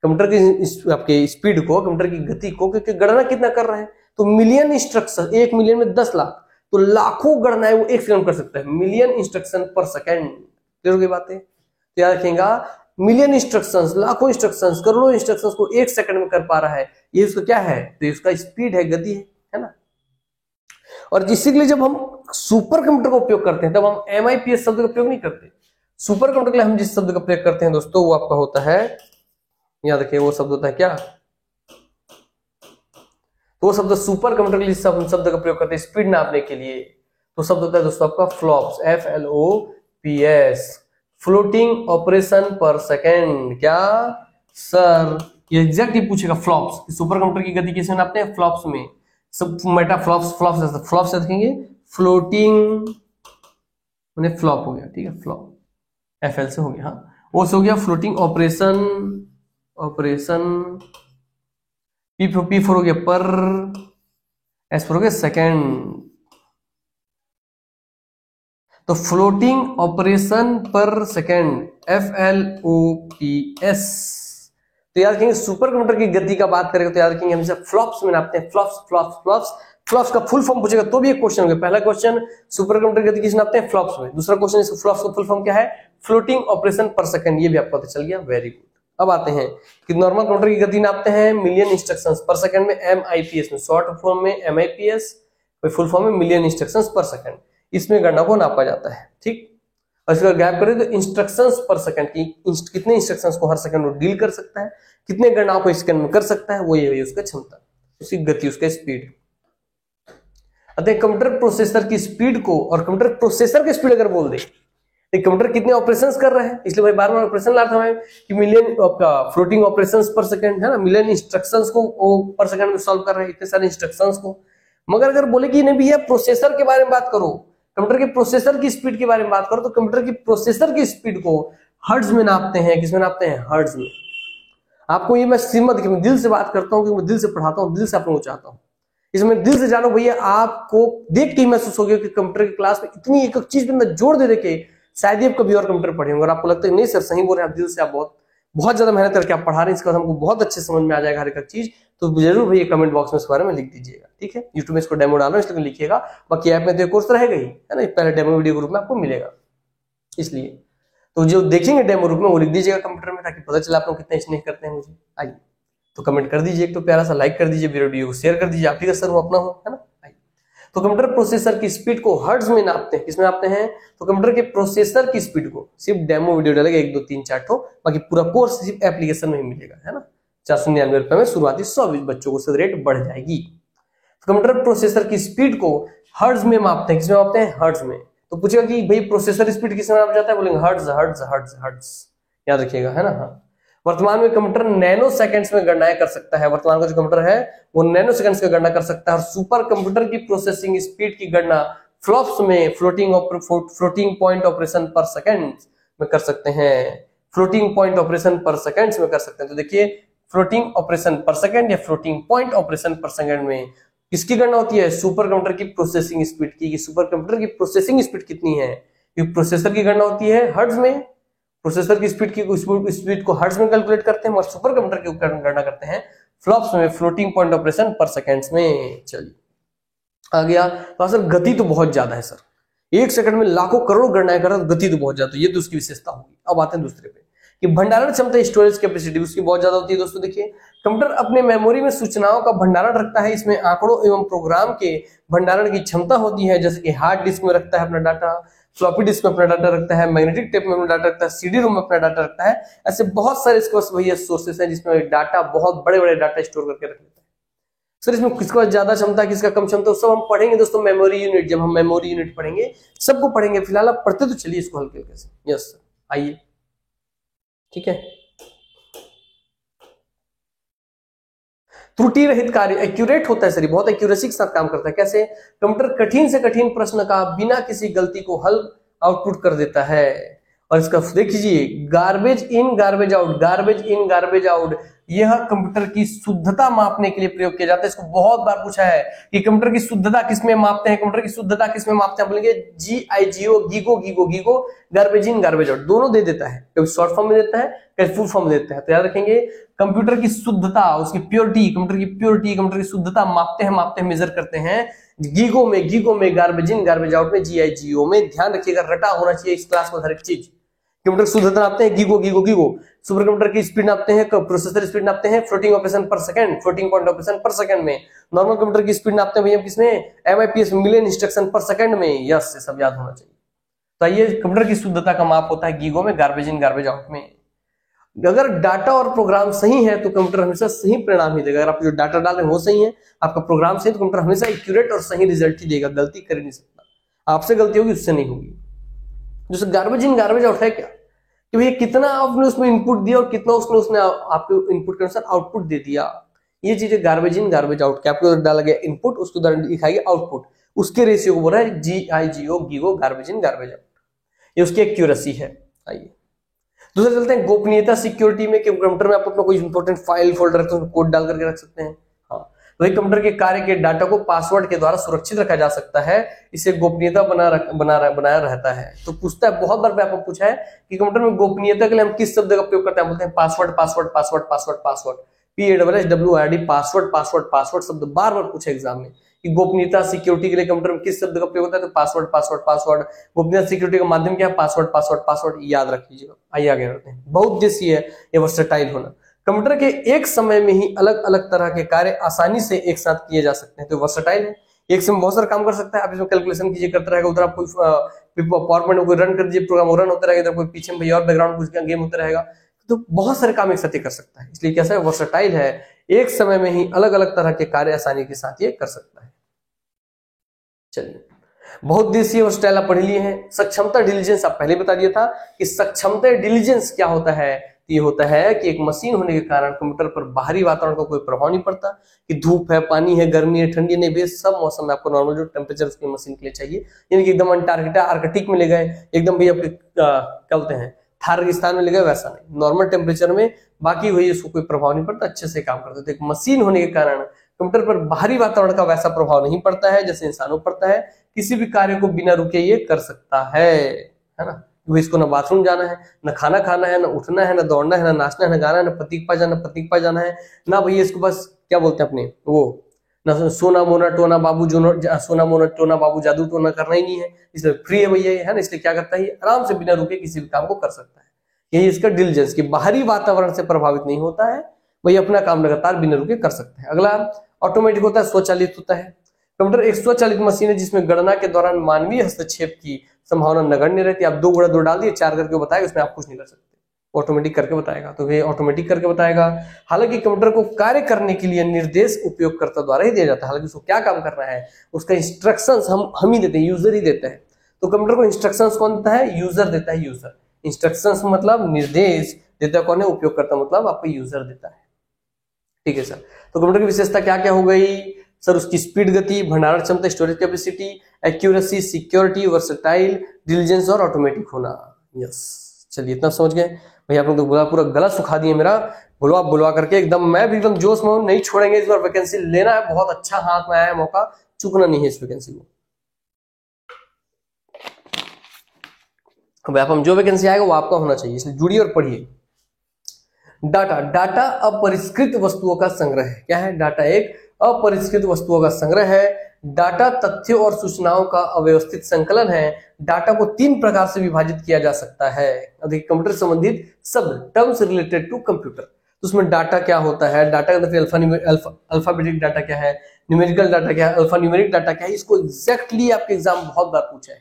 कंप्यूटर की आपके स्पीड को, कंप्यूटर की गति को, क्योंकि गणना कितना कर रहे हैं, तो मिलियन इंस्ट्रक्शन, 1 मिलियन में 10 लाख, तो लाखों गणनाएं वो एक सेकंड कर सकता है, मिलियन इंस्ट्रक्शन पर सेकेंड। क्लियर हो गई बातें? तो याद रखेगा, मिलियन इंस्ट्रक्शंस, लाखों इंस्ट्रक्शंस, करोड़ों इंस्ट्रक्शंस को एक सेकंड में कर पा रहा है, ये उसका क्या है, तो ये उसका स्पीड है, गति है ना। और जिसके लिए जब हम सुपर कंप्यूटर का उपयोग करते हैं तब हम MIPS शब्द का उपयोग नहीं करते। सुपर कंप्यूटर के लिए हम जिस शब्द का प्रयोग करते हैं दोस्तों, वो आपका होता है, याद रखिए, वो शब्द होता है क्या, तो वो शब्द सुपर कंप्यूटर के लिए शब्द का प्रयोग करते हैं स्पीड नापने के लिए, तो शब्द होता है दोस्तों आपका फ्लॉप्स, FLOPS, फ्लोटिंग ऑपरेशन पर सेकेंड। क्या सर, ये एग्जैक्टली पूछेगा फ्लॉप्स, सुपर कंप्यूटर की गति किसमें नापते हैं, फ्लॉप्स में। सब मेटा फ्लॉप्स रखेंगे, फ्लोटिंग मैंने फ्लॉप हो गया, ठीक है, फ्लॉप FL से हो गया, हाँ, वो हो गया फ्लोटिंग ऑपरेशन, P4 हो गया पर, S4 हो गया सेकेंड, तो फ्लोटिंग ऑपरेशन पर सेकेंड, FLOPS। तो याद रखेंगे सुपर कंप्यूटर की गति का बात करेंगे तो याद रखेंगे हमेशा फ्लॉप्स में नापते हैं, फ्लॉप्स का फुल फॉर्म पूछेगा तो भी एक क्वेश्चन होगा। पहला क्वेश्चन सुपर कंप्यूटर की गति किस नापते हैं, फ्लॉप्स में। दूसरा क्वेश्चन फ्लॉप्स का फुल फॉर्म क्या है, फ्लोटिंग ऑपरेशन पर सेकेंड, ये भी आपको पता चल गया, वेरी गुड। अब आते हैं कि नॉर्मल कंप्यूटर की गति नापते हैं मिलियन इंस्ट्रक्शंस पर सेकंड में, MIPS में, शॉर्ट फॉर्म में MIPS, फुल फॉर्म में मिलियन इंस्ट्रक्शंस पर सेकंड, इसमें गणना को नापा जाता है, ठीक। और इसका गैप करें तो इंस्ट्रक्शंस पर सेकंड की कितने इंस्ट्रक्शंस को हर सेकंड वो डील कर सकता है, कितने गणनाओं को सेकंड में कर सकता है, वो ये उसका क्षमता, उसकी गति, उसका स्पीड। अतः कंप्यूटर प्रोसेसर की स्पीड को, और कंप्यूटर प्रोसेसर की स्पीड अगर बोल दे, कंप्यूटर कितने ऑपरेशंस कर रहे हैं, इसलिए भाई बार बार ऑपरेशन ला रहा हमें कि मिलियन फ्लोटिंग ऑपरेशंस पर सेकंड है ना, मिलियन इंस्ट्रक्शंस को पर सेकंड में सॉल्व कर रहे हैं, इतने सारे इंस्ट्रक्शंस को। मगर अगर बोले कि नहीं भैया प्रोसेसर के बारे में बात करो, कंप्यूटर के प्रोसेसर की स्पीड के बारे में बात करो, तो कंप्यूटर की प्रोसेसर की स्पीड को हर्ट्ज में नापते हैं, किसमें नापते हैं, हर्ट्ज में। आपको ये मैं सीमत मैं दिल से बात करता हूँ, क्योंकि मैं दिल से पढ़ाता हूँ, दिल से आप लोगों को चाहता हूँ, इसमें दिल से जानो भैया, आपको देख के ही महसूस हो गया कि कंप्यूटर की क्लास में इतनी एक चीज पे अंदर जोड़ दे देके शायद ही आप कभी और कंप्यूटर पढ़े होंगे, और आपको लगता है नहीं सर सही बोल रहे हैं आप, दिल से आप बहुत ज्यादा मेहनत करके आप पढ़ा रहे हैं, इसके बाद हमको बहुत अच्छे समझ में आ जाएगा हर एक चीज, तो जरूर भैया कमेंट बॉक्स में इसके बारे में लिख दीजिएगा, ठीक है। यूट्यूब में इसको डेमो डालो, इसलिए लिखिएगा, बाकी ऐप में तो कोर्स रहेगा ही, है ना, पहले डेमो वीडियो ग्रुप में आपको मिलेगा, इसलिए तो जो देखेंगे डेमो ग्रुप में वो लिख दीजिएगा कंप्यूटर में, ताकि पता चले आप लोग कितना स्नेह करते हैं मुझे। आइए तो कमेंट कर दीजिए, एक तो प्यारा सा लाइक कर दीजिए, वीडियो को शेयर कर दीजिए, आप ही का सर हूं, अपना हूं, है ना। तो कंप्यूटर प्रोसेसर की स्पीड को हर्ट्ज में नापते हैं, किसमें नापते हैं, तो कंप्यूटर के प्रोसेसर की स्पीड को सिर्फ डेमो वीडियो डालेगा 1 2 3 4 ठो, बाकी पूरा कोर्स सिर्फ एप्लीकेशन में ही मिलेगा, है ना। 499 रुपए में शुरुआती 120 बच्चों को रेट बढ़ जाएगी। तो कंप्यूटर प्रोसेसर की स्पीड को हर्ट्ज में मापते हैं, किसमें मापते हैं, हर्ट्ज में। तो पूछेगा कि भाई प्रोसेसर स्पीड किसमें मापा जाता है, बोलेंगे हर्ट्ज, हर्ट्ज, हर्ट्ज, हर्ट्ज, याद रखिएगा, है ना। हाँ, वर्तमान में कंप्यूटर नैनो सेकंड्स में गणनाएं कर सकता है, वर्तमान का जो कंप्यूटर है वो नैनो सेकंड्स की गणना कर सकता है, और सुपर कंप्यूटर की प्रोसेसिंग स्पीड की गणना फ्लॉप्स में, फ्लोटिंग पॉइंट ऑपरेशन पर सेकंड में कर सकते हैं, फ्लोटिंग पॉइंट ऑपरेशन पर सेकंड में कर सकते हैं। तो देखिए फ्लोटिंग ऑपरेशन पर सेकंड या फ्लोटिंग पॉइंट ऑपरेशन पर सेकंड में किसकी गणना होती है, सुपर कंप्यूटर की प्रोसेसिंग स्पीड की, कि सुपर कंप्यूटर की प्रोसेसिंग स्पीड कितनी है, प्रोसेसर की गणना होती है हर्ट्ज में, प्रोसेसर की स्पीड को हर्ट्ज में कैलकुलेट करते हैं, और सुपर कंप्यूटर की गणना करते हैं फ्लॉप्स में, फ्लोटिंग पॉइंट ऑपरेशन पर सेकंड्स में। चलिए आ गया, तो सर गति तो बहुत ज्यादा है सर, 1 सेकंड में लाखों करोड़ों गणनाएं कर रहा है, गति तो बहुत ज्यादा, ये तो उसकी विशेषता होगी। अब आते हैं दूसरे पे कि भंडारण क्षमता, स्टोरेज कैपेसिटी उसकी बहुत ज्यादा होती है। दोस्तों देखिए कंप्यूटर अपने मेमोरी में सूचनाओं का भंडारण रखता है, इसमें आंकड़ों एवं प्रोग्राम के भंडारण की क्षमता होती है, जैसे कि हार्ड डिस्क में रखता है अपना डाटा, फ्लॉपी डिस्क में अपना डाटा रखता है, मैग्नेटिक टेप में अपना डाटा रखता है, CD रोम में अपना डाटा रखता है। ऐसे बहुत सारे इसके पास भैया सोर्सेस हैं जिसमें डाटा, बहुत बड़े बड़े डाटा स्टोर करके रख लेता है। सर इसमें किसका ज्यादा क्षमता है, किसका कम क्षमता, सब हम पढ़ेंगे दोस्तों मेमोरी यूनिट, जब हम मेमोरी यूनिट पढ़ेंगे सबको पढ़ेंगे, फिलहाल आप पढ़ते तो चलिए इसको हल्के हल्के से। यस सर, आइए, ठीक है। त्रुटि रहित कार्य, एक्यूरेट होता है सर, बहुत एक्यूरेसी के साथ काम करता है। कैसे, कंप्यूटर कठिन से कठिन प्रश्न का बिना किसी गलती को हल आउटपुट कर देता है। और इसका देख लीजिए, garbage in garbage out, garbage in garbage out, यह कंप्यूटर की शुद्धता मापने के लिए प्रयोग किया जाता है। इसको बहुत बार पूछा है कि कंप्यूटर की शुद्धता किसमें मापते हैं, कंप्यूटर की शुद्धता किसमें मापते हैं, बोलेंगे GIGO, GIGO GIGO GIGO, garbage in garbage out, दोनों दे देता है, कभी शॉर्ट फॉर्म में देता है कभी फुल फॉर्म में देता है। तो याद रखेंगे कंप्यूटर की शुद्धता, उसकी प्योरिटी, कंप्यूटर की प्योरिटी, कंप्यूटर की शुद्धता मापते हैं, मेजर करते हैं गीगो में, गार्बेज इन गार्बेज आउट में, GIGO में। ध्यान रखिएगा, रटा होना चाहिए इस क्लास में हर एक चीज। कंप्यूटर की शुद्धता नापते हैं गीगो। सुपर कंप्यूटर की स्पीड नापते हैं, प्रोसेसर स्पीड नापते हैं फ्लोटिंग ऑपरेशन पर सेकंड, फ्लोटिंग पॉइंट ऑपरेशन पर सेकंड में। नॉर्मल कंप्यूटर की स्पीड नापते हैं भैया किसमें, MIPS, मिलियन इंस्ट्रक्शन पर सेकंड में। यस, ये सब याद होना चाहिए। तो ये कंप्यूटर की शुद्धता का माप होता है गीगो में, गार्बेज इन गार्बेज आउट में। अगर डाटा और प्रोग्राम सही है तो कंप्यूटर हमेशा सही परिणाम ही देगा। अगर आप जो डाटा डाल रहे हैं वो सही है, आपका प्रोग्राम सही, तो कंप्यूटर हमेशा एक्यूरेट और सही रिजल्ट ही देगा, गलती कर ही नहीं सकता। आपसे गलती होगी, उससे नहीं होगी। जैसे गार्बेज इन गार्बेज आउट है क्या, कि भैया कितना आपने उसमें इनपुट दिया और कितना उसने आपके इनपुट के अनुसार आउटपुट दे दिया। ये चीजें गार्बेज इन गार्बेज आउट के, आपके डाला गया इनपुट, उसके उधर लिखा गया आउटपुट, उसके रेशियो को बोल रहा है GIGO, GIGO, garbage in garbage out. ये उसकी एक्यूरेसी है। आइए दूसरा चलते हैं गोपनीयता, सिक्योरिटी में। कि कंप्यूटर में आप अपना कोई इंपॉर्टेंट फाइल फोल्डर रखते हैं, कोड डाल करके रख सकते हैं। हाँ, वही कंप्यूटर के कार्य के डाटा को पासवर्ड के द्वारा सुरक्षित रखा जा सकता है, इसे गोपनीयता बनाया रहता है। तो पूछता है, बहुत बार आपको पूछा है कि कंप्यूटर में गोपनीयता के लिए हम किस शब्द का प्रयोग करते हैं, बोलते हैं पासवर्ड, PASSWORD, पासवर्ड शब्द बार बार पूछे एग्जाम में कि गोपनीयता सिक्योरिटी के लिए कंप्यूटर में किस शब्द का प्रयोग होता है, तो पासवर्ड। गोपनीयता सिक्योरिटी का माध्यम क्या है, पासवर्ड। याद रख लीजिएगा। आइए आगे बढ़ते हैं। बहुउद्देशीय है, ये वर्सेटाइल होना। कंप्यूटर के एक समय में ही अलग अलग तरह के कार्य आसानी से एक साथ किए जा सकते हैं, तो वर्सेटाइल है। एक समय बहुत सारा काम कर सकता है। आप इसमें कैलकुलेशन कीजिए, करते रहेगा, उधर आप कोई पावर पॉइंट को रन कर दीजिए, प्रोग्राम रन होता रहेगा, इधर कोई पीछे में और बैकग्राउंड कुछ गेम होता रहेगा, तो बहुत सारे काम एक साथ ही कर सकता है। इसलिए कैसा है, वर्सेटाइल है, एक समय में ही अलग अलग तरह के कार्य आसानी के साथ ये कर सकता है। चलिए, बहुउद्देशीय वर्सेटाइल आप पढ़ लिए हैं। सक्षमता डिलीजेंस आप पहले बता दिया था कि सक्षमता डिलीजेंस क्या होता है। ये होता है कि एक मशीन होने के कारण कंप्यूटर पर बाहरी वातावरण का कोई प्रभाव नहीं पड़ता, कि धूप है, पानी है, गर्मी है, ठंडी नहीं, बेस सब मौसम में आपको नॉर्मल जो टेम्परेचर उसकी मशीन के लिए चाहिए, यानी कि एकदम अंटार्कटिका आर्कटिक में ले गए, एकदम भी आपके क्या बोलते हैं थारगिस्तान में ले गए, वैसा नहीं, नॉर्मल टेम्परेचर में, बाकी वही इसको कोई प्रभाव नहीं पड़ता, अच्छे से काम करते। तो एक मशीन होने के कारण कंप्यूटर पर बाहरी वातावरण का वैसा प्रभाव नहीं पड़ता है जैसे इंसानों पर पड़ता है। किसी भी कार्य को बिना रुके ये कर सकता है ना। इसको ना बाथरूम जाना है, ना खाना खाना है, ना उठना है, ना दौड़ना है, ना नाचना है, ना गाना है, ना पतीक पा जाना है, ना भैया इसको बस क्या बोलते हैं अपने वो, ना सोना मोना टोना बाबू जादू टोना करना ही नहीं है, इसलिए फ्री है भैया है ना। इसलिए क्या करता है, आराम से बिना रुके किसी भी काम को कर सकता है। यही इसका डिलीजेंस, कि बाहरी वातावरण से प्रभावित नहीं होता है, वही अपना काम लगातार बिना रुके कर सकता है। अगला ऑटोमेटिक होता है, स्वचालित होता है। कंप्यूटर एक स्वचालित मशीन है जिसमें गणना के दौरान मानवीय हस्तक्षेप की संभावना नगण्य रहती है। आप 2 गुणा 2 डाल दिए, 4 करके बताएगा, उसमें आप कुछ नहीं कर सकते, ऑटोमेटिक करके बताएगा। तो ये ऑटोमेटिक करके बताएगा। हालांकि कंप्यूटर को कार्य करने के लिए निर्देश उपयोगकर्ता द्वारा ही दिया जाता है, हालांकि उसको क्या काम करना है उसका इंस्ट्रक्शंस हम ही देते हैं, यूजर ही देता है। तो कंप्यूटर को इंस्ट्रक्शंस कौन देता है, यूजर देता है। यूजर इंस्ट्रक्शंस मतलब निर्देश देता कौन है, उपयोगकर्ता, मतलब आपको यूजर देता है। ठीक है सर। तो कंप्यूटर की विशेषता क्या क्या हो गई सर, उसकी स्पीड, गति, भंडारण क्षमता, storage capacity, accuracy, security, versatile, diligence और ऑटोमेटिक होना। यस, चलिए इतना समझ गए भैया। आप लोग तो पूरा गला सुखा दिए मेरा, बुलवा करके एकदम। मैं भी एकदम जोश में हूं, नहीं छोड़ेंगे इस बार। वैकेंसी लेना है, बहुत अच्छा हाथ में आया है मौका, चूकना नहीं है इस वैकेंसी को। अब हम जो वैकेंसी आएगा वो आपका होना चाहिए, इसलिए जुड़िए और पढ़िए। डाटा अपरिष्कृत वस्तुओं का संग्रह है। क्या है, डाटा एक अपरिष्कृत वस्तुओं का संग्रह है। डाटा तथ्यों और सूचनाओं का अव्यवस्थित संकलन है। डाटा को 3 प्रकार से विभाजित किया जा सकता है। कंप्यूटर संबंधित शब्द, टर्म्स रिलेटेड टू कंप्यूटर। तो उसमें डाटा क्या होता है, डाटा का मतलब अल्फाबेटिक डाटा क्या है, न्यूमेरिकल डाटा क्या है, अल्फा न्यूमेरिक डाटा क्या है। इसको एग्जैक्टली आपके एग्जाम बहुत बार पूछा है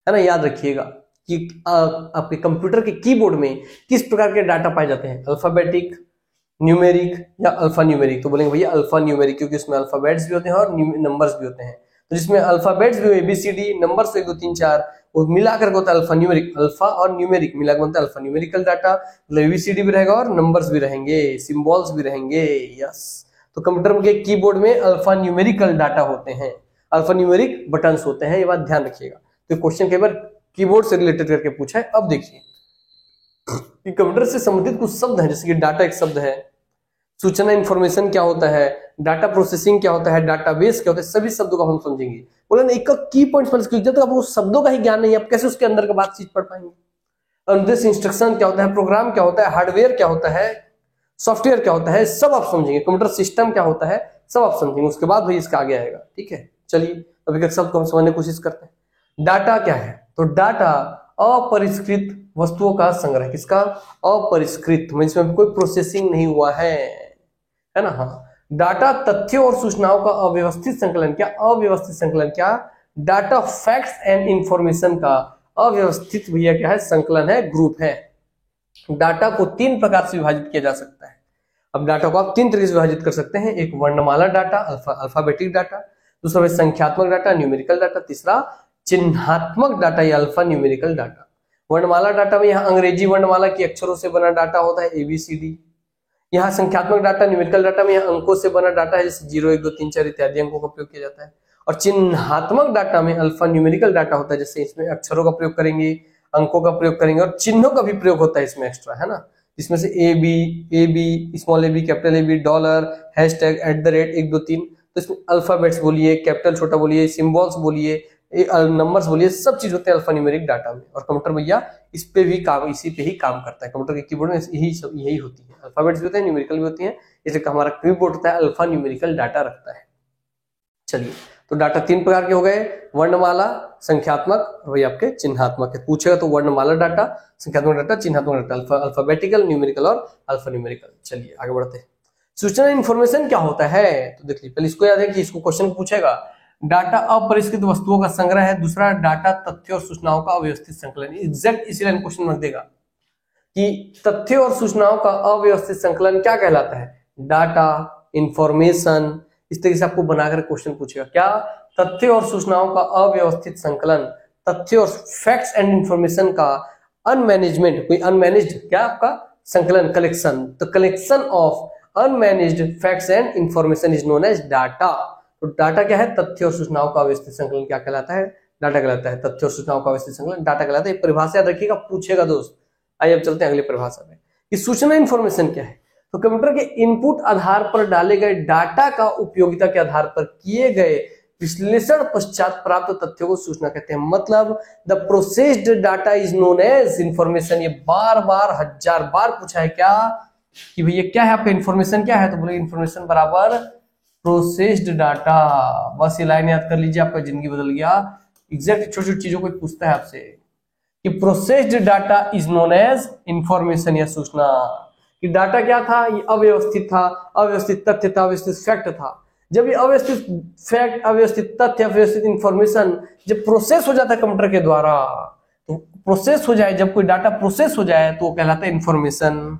ना। याद रखिएगा कि आपके कंप्यूटर के कीबोर्ड में किस प्रकार के डाटा पाए जाते हैं, अल्फाबेटिक, न्यूमेरिक या अल्फा न्यूमेरिक। तो बोलेंगे भैया अल्फा न्यूमेरिक, क्योंकि उसमें अल्फाबेट्स भी होते हैं और नंबर्स भी होते हैं। तो जिसमें अल्फाबेट्स भी ABCD, नंबर्स 1 2 3 4, वो मिलाकर होता है अल्फा न्यूमेरिक। अल्फा और न्यूमेरिक मिलाकर बनता है अल्फा न्यूमेरिकल डाटा। मतलब ABCD भी रहेगा और नंबर्स भी रहेंगे, सिंबल्स भी रहेंगे। यस, तो कंप्यूटर के कीबोर्ड में अल्फा न्यूमेरिकल डाटा होते हैं, अल्फा न्यूमेरिक बटन्स होते हैं, ये बात ध्यान रखिएगा। तो क्वेश्चन कई बार कीबोर्ड से रिलेटेड करके पूछा है। अब देखिए कि कंप्यूटर से संबंधित कुछ शब्द हैं, जैसे कि डाटा एक शब्द है, सूचना इंफॉर्मेशन क्या होता है, डाटा प्रोसेसिंग क्या होता है, डाटाबेस क्या होता है, सभी शब्दों का हम समझेंगे। बोले ना, एक की पॉइंट्स पर जब तक आपको शब्दों का ही ज्ञान नहीं है, आप कैसे उसके अंदर का बात चीज पढ़ पाएंगे। अनुदेश इंस्ट्रक्शन क्या होता है, प्रोग्राम क्या होता है, हार्डवेयर क्या होता है, सॉफ्टवेयर क्या होता है, सब आप समझेंगे। कंप्यूटर सिस्टम क्या होता है, सब आप समझेंगे। उसके बाद भाई इसका आगे आएगा। ठीक है, चलिए अभी तक सबको हम समझने की कोशिश करते हैं। डाटा क्या है, तो डाटा अपरिष्कृत वस्तुओं का संग्रह। किसका, अपरिष्कृत, इसमें कोई प्रोसेसिंग नहीं हुआ है ना। हाँ, डाटा तथ्यों और सूचनाओं का अव्यवस्थित संकलन। क्या अव्यवस्थित संकलन, क्या डाटा फैक्ट्स एंड इंफॉर्मेशन का अव्यवस्थित भैया क्या है, संकलन है, ग्रुप है। डाटा को 3 प्रकार से विभाजित किया जा सकता है। अब डाटा को आप 3 तरीके से विभाजित कर सकते हैं। एक वर्णमाला डाटा, अल्फाबेटिक डाटा, दूसरा संख्यात्मक डाटा, न्यूमेरिकल डाटा, तीसरा चिन्हात्मक डाटा या अल्फा न्यूमेरिकल डाटा। वर्णमाला डाटा में यहाँ अंग्रेजी वर्णमाला के अक्षरों से बना डाटा होता है, ABCD। यहाँ संख्यात्मक डाटा, न्यूमेरिकल डाटा में यहाँ अंकों से बना डाटा है, जैसे 0 1 2 3 4 इत्यादि अंकों का प्रयोग किया जाता है। और चिन्हात्मक डाटा में अल्फा न्यूमेरिकल डाटा होता है, जैसे इसमें अक्षरों का प्रयोग करेंगे, अंकों का प्रयोग करेंगे और चिन्हों का भी प्रयोग होता है इसमें एक्स्ट्रा, है ना। इसमें से AB, small AB, capital AB, dollar, hashtag, @ 1 2 3। तो इसमें अल्फाबेट्स बोलिए, कैपिटल छोटा बोलिए, सिंबल्स बोलिए, नंबर्स बोलिए, सब चीज होते हैं अल्फान्यूमेरिक डाटा में। और कंप्यूटर भैया इस पे भी काम, इसी पे ही काम करता है। कंप्यूटर के कीबोर्ड में यही होती है, अल्फाबेट्स भी होते हैं, न्यूमेरिकल भी होती है, इसलिए हमारा कीबोर्ड होता है अल्फा न्यूमेरिकल डाटा रखता है। चलिए, तो डाटा 3 प्रकार के हो गए, वर्णमाला, संख्यात्मक और आपके चिन्हात्मक है। पूछेगा तो वर्णमाला डाटा, संख्यात्मक डाटा, चिन्हात्मक डाटा, अल्फाबेटिकल, न्यूमेरिकल और अल्फा न्यूमेरिकल। चलिए आगे बढ़ते हैं। सूचना इन्फॉर्मेशन क्या होता है, तो देखिए पहले इसको याद है कि इसको क्वेश्चन पूछेगा। डाटा अपरिष्कृत वस्तुओं का संग्रह है, दूसरा डाटा तथ्यों और सूचनाओं का अव्यवस्थित संकलन। एग्जैक्ट इसी लाइन क्वेश्चन रख देगा कि तथ्यों और सूचनाओं का अव्यवस्थित संकलन क्या कहलाता है, डाटा, इंफॉर्मेशन। इस तरीके से आपको बनाकर क्वेश्चन पूछेगा। क्या, तथ्यों और सूचनाओं का अव्यवस्थित संकलन, तथ्यों और फैक्ट्स एंड इंफॉर्मेशन का अनमैनेजमेंट, कोई अनमैनेज्ड क्या आपका संकलन, कलेक्शन। तो collection of unmanaged facts and information is known as data. तो डाटा क्या है, तथ्य और सूचनाओं का अव्यवस्थित संकलन क्या कहलाता है, डाटा कहलाता है। तथ्य और सूचनाओं का अव्यवस्थित संकलन डाटा कहलाता है। परिभाषा याद रखिएगा, पूछेगा दोस्त। आइए अब चलते हैं अगली परिभाषा में कि सूचना इंफॉर्मेशन क्या है। तो कंप्यूटर के इनपुट आधार पर डाले गए डाटा का उपयोगिता के आधार पर किए गए विश्लेषण पश्चात प्राप्त तथ्यों को सूचना कहते हैं। मतलब the processed data is known as information. ये बार बार 1000 बार पूछा है क्या कि भैया क्या है आपका इंफॉर्मेशन क्या है, तो बोले इंफॉर्मेशन बराबर प्रोसेस्ड डाटा। बस ये लाइन याद कर लीजिए, आपका जिंदगी बदल गया। एग्जैक्ट छोटी छोटी चीजों को पूछता है आपसे कि processed data is known as information या सूचना। कि डाटा क्या था, ये अव्यवस्थित था, अव्यवस्थित तथ्य था, अव्यवस्थित फैक्ट था। जब ये अव्यवस्थित फैक्ट, अव्यवस्थित तथ्य, अव्यवस्थित इंफॉर्मेशन जब प्रोसेस हो जाता है कंप्यूटर के द्वारा, तो प्रोसेस हो जाए, जब कोई डाटा प्रोसेस हो जाए तो वो कहलाता है इंफॉर्मेशन।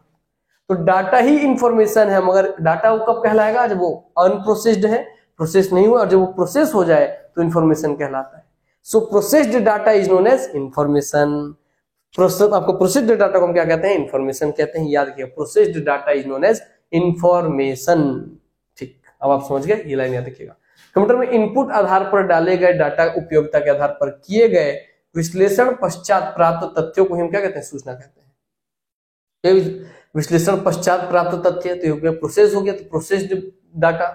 तो डाटा ही इंफॉर्मेशन है, मगर डाटा वो कब कहलाएगा, जब वो अनप्रोसेस्ड है, प्रोसेस नहीं हुआ, और जब वो प्रोसेस हो जाए तो इंफॉर्मेशन कहलाता है। So processed data is known as information. आपको प्रोसेस्ड डाटा को हम क्या कहते हैं, इंफॉर्मेशन कहते हैं। याद रखिए, processed data is known as information. ठीक, अब आप समझ गए, ये लाइन याद रखिएगा। कंप्यूटर में इनपुट आधार पर डाले गए डाटा उपयोगिता के आधार पर किए गए विश्लेषण पश्चात प्राप्त तथ्यों को हम क्या कहते हैं, सूचना कहते हैं। विश्लेषण पश्चात प्राप्त तथ्य तो प्रोसेस हो गया, तो processed data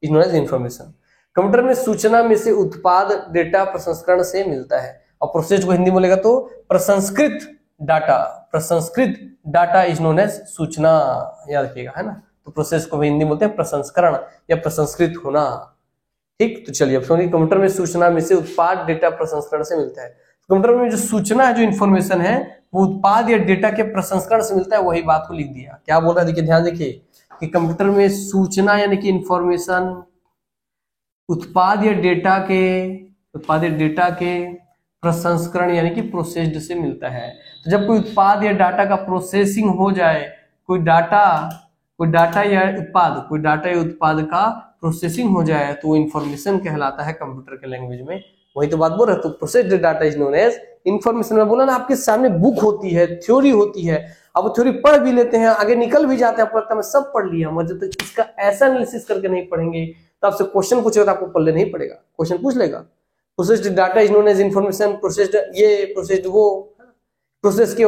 is known as information. Computer में सूचना में से उत्पाद डेटा प्रसंस्करण से मिलता है, और प्रोसेस्ड को हिंदी में बोलेगा तो प्रसंस्कृत डाटा। प्रसंस्कृत डाटा इज नोन एज सूचना, याद रखिएगा, है ना। तो प्रोसेस को हिंदी में बोलते हैं प्रसंस्करण या प्रसंस्कृत होना। ठीक, तो चलिए अब समझिए, कंप्यूटर में सूचना में से उत्पाद डेटा प्रसंस्करण से मिलता है। कंप्यूटर में जो सूचना है, जो इंफॉर्मेशन है, वो उत्पाद या डेटा के प्रसंस्करण से मिलता है। वही बात को लिख दिया। क्या बोल रहा है, देखिए ध्यान देखिए कि कंप्यूटर में सूचना यानी कि इंफॉर्मेशन उत्पाद या डेटा के प्रसंस्करण यानी कि प्रोसेस्ड से मिलता है। तो जब कोई उत्पाद या डाटा का प्रोसेसिंग हो जाए, कोई डाटा या उत्पाद का प्रोसेसिंग हो जाए, तो वो इंफॉर्मेशन कहलाता है कंप्यूटर के लैंग्वेज में। वही तो बात बोल रहे, तो processed data is known as information. में बोला ना, आपके सामने बुक होती है, थ्योरी होती है, अब थ्योरी पढ़ भी लेते हैं, आगे निकल भी जाते हैं, आपको लगता है मैं सब पढ़ लिया, मगर जब तक इसका ऐसा एनालिसिस करके नहीं पढ़ेंगे, तो आपसे क्वेश्चन पूछेगा तो आपको पढ़ लेना ही पड़ेगा। क्वेश्चन पूछ लेगा, processed data is known as information, processed ये, प्रोसेस्ड वो। प्रोसेस के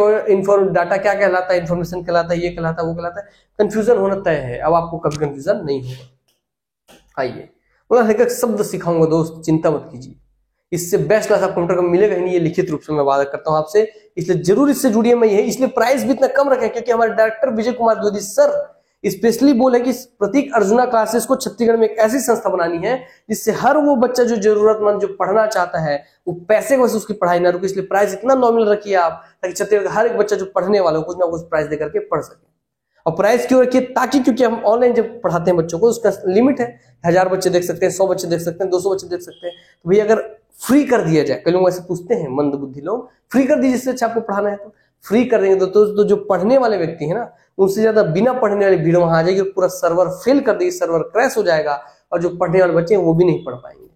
डाटा क्या कहलाता है, इंफॉर्मेशन कहलाता है, ये कहलाता है, वो कहलाता है, कंफ्यूजन होना तय है। अब आपको कभी कंफ्यूजन नहीं होगा। आइए मतलब एक एक शब्द सिखाऊंगा दोस्त, चिंता मत कीजिए। इससे बेस्ट क्लास आपको कंप्यूटर का मिलेगा ही नहीं, ये लिखित रूप से मैं वादा करता हूं आपसे, इसलिए जरूर इससे जुड़िए। मैं ये इसलिए प्राइस भी इतना कम रखें क्योंकि हमारे director Vijay Kumar Dwivedi sir specially बोले कि प्रतीक अर्जुना क्लासेस को छत्तीसगढ़ में एक ऐसी संस्था बनानी है जिससे हर वो बच्चा जो जरूरतमंद जो पढ़ना चाहता है वो पैसे वजह से उसकी पढ़ाई ना रुके। इसलिए प्राइस इतना नॉमिनल रखिए आप, ताकि छत्तीसगढ़ हर एक बच्चा जो पढ़ने वाला हो कुछ ना कुछ प्राइस देकर के पढ़ सके। और प्राइस क्यों रखिए, ताकि क्योंकि हम ऑनलाइन जब पढ़ाते हैं बच्चों को उसका लिमिट है, 1000 बच्चे देख सकते हैं, 100 बच्चे देख सकते हैं, 200 बच्चे देख सकते हैं। तो भैया अगर फ्री कर दिया जाए, कई लोग ऐसे पूछते हैं मंद बुद्धि लोग, फ्री कर दीजिए जिससे अच्छा आपको पढ़ाना है तो फ्री कर देंगे तो जो पढ़ने वाले व्यक्ति है ना उनसे ज्यादा बिना पढ़ने वाली भीड़ वहां आ जाएगी, पूरा सर्वर फेल कर देगी, सर्वर क्रैश हो जाएगा और जो पढ़ने वाले बच्चे हैं वो भी नहीं पढ़ पाएंगे।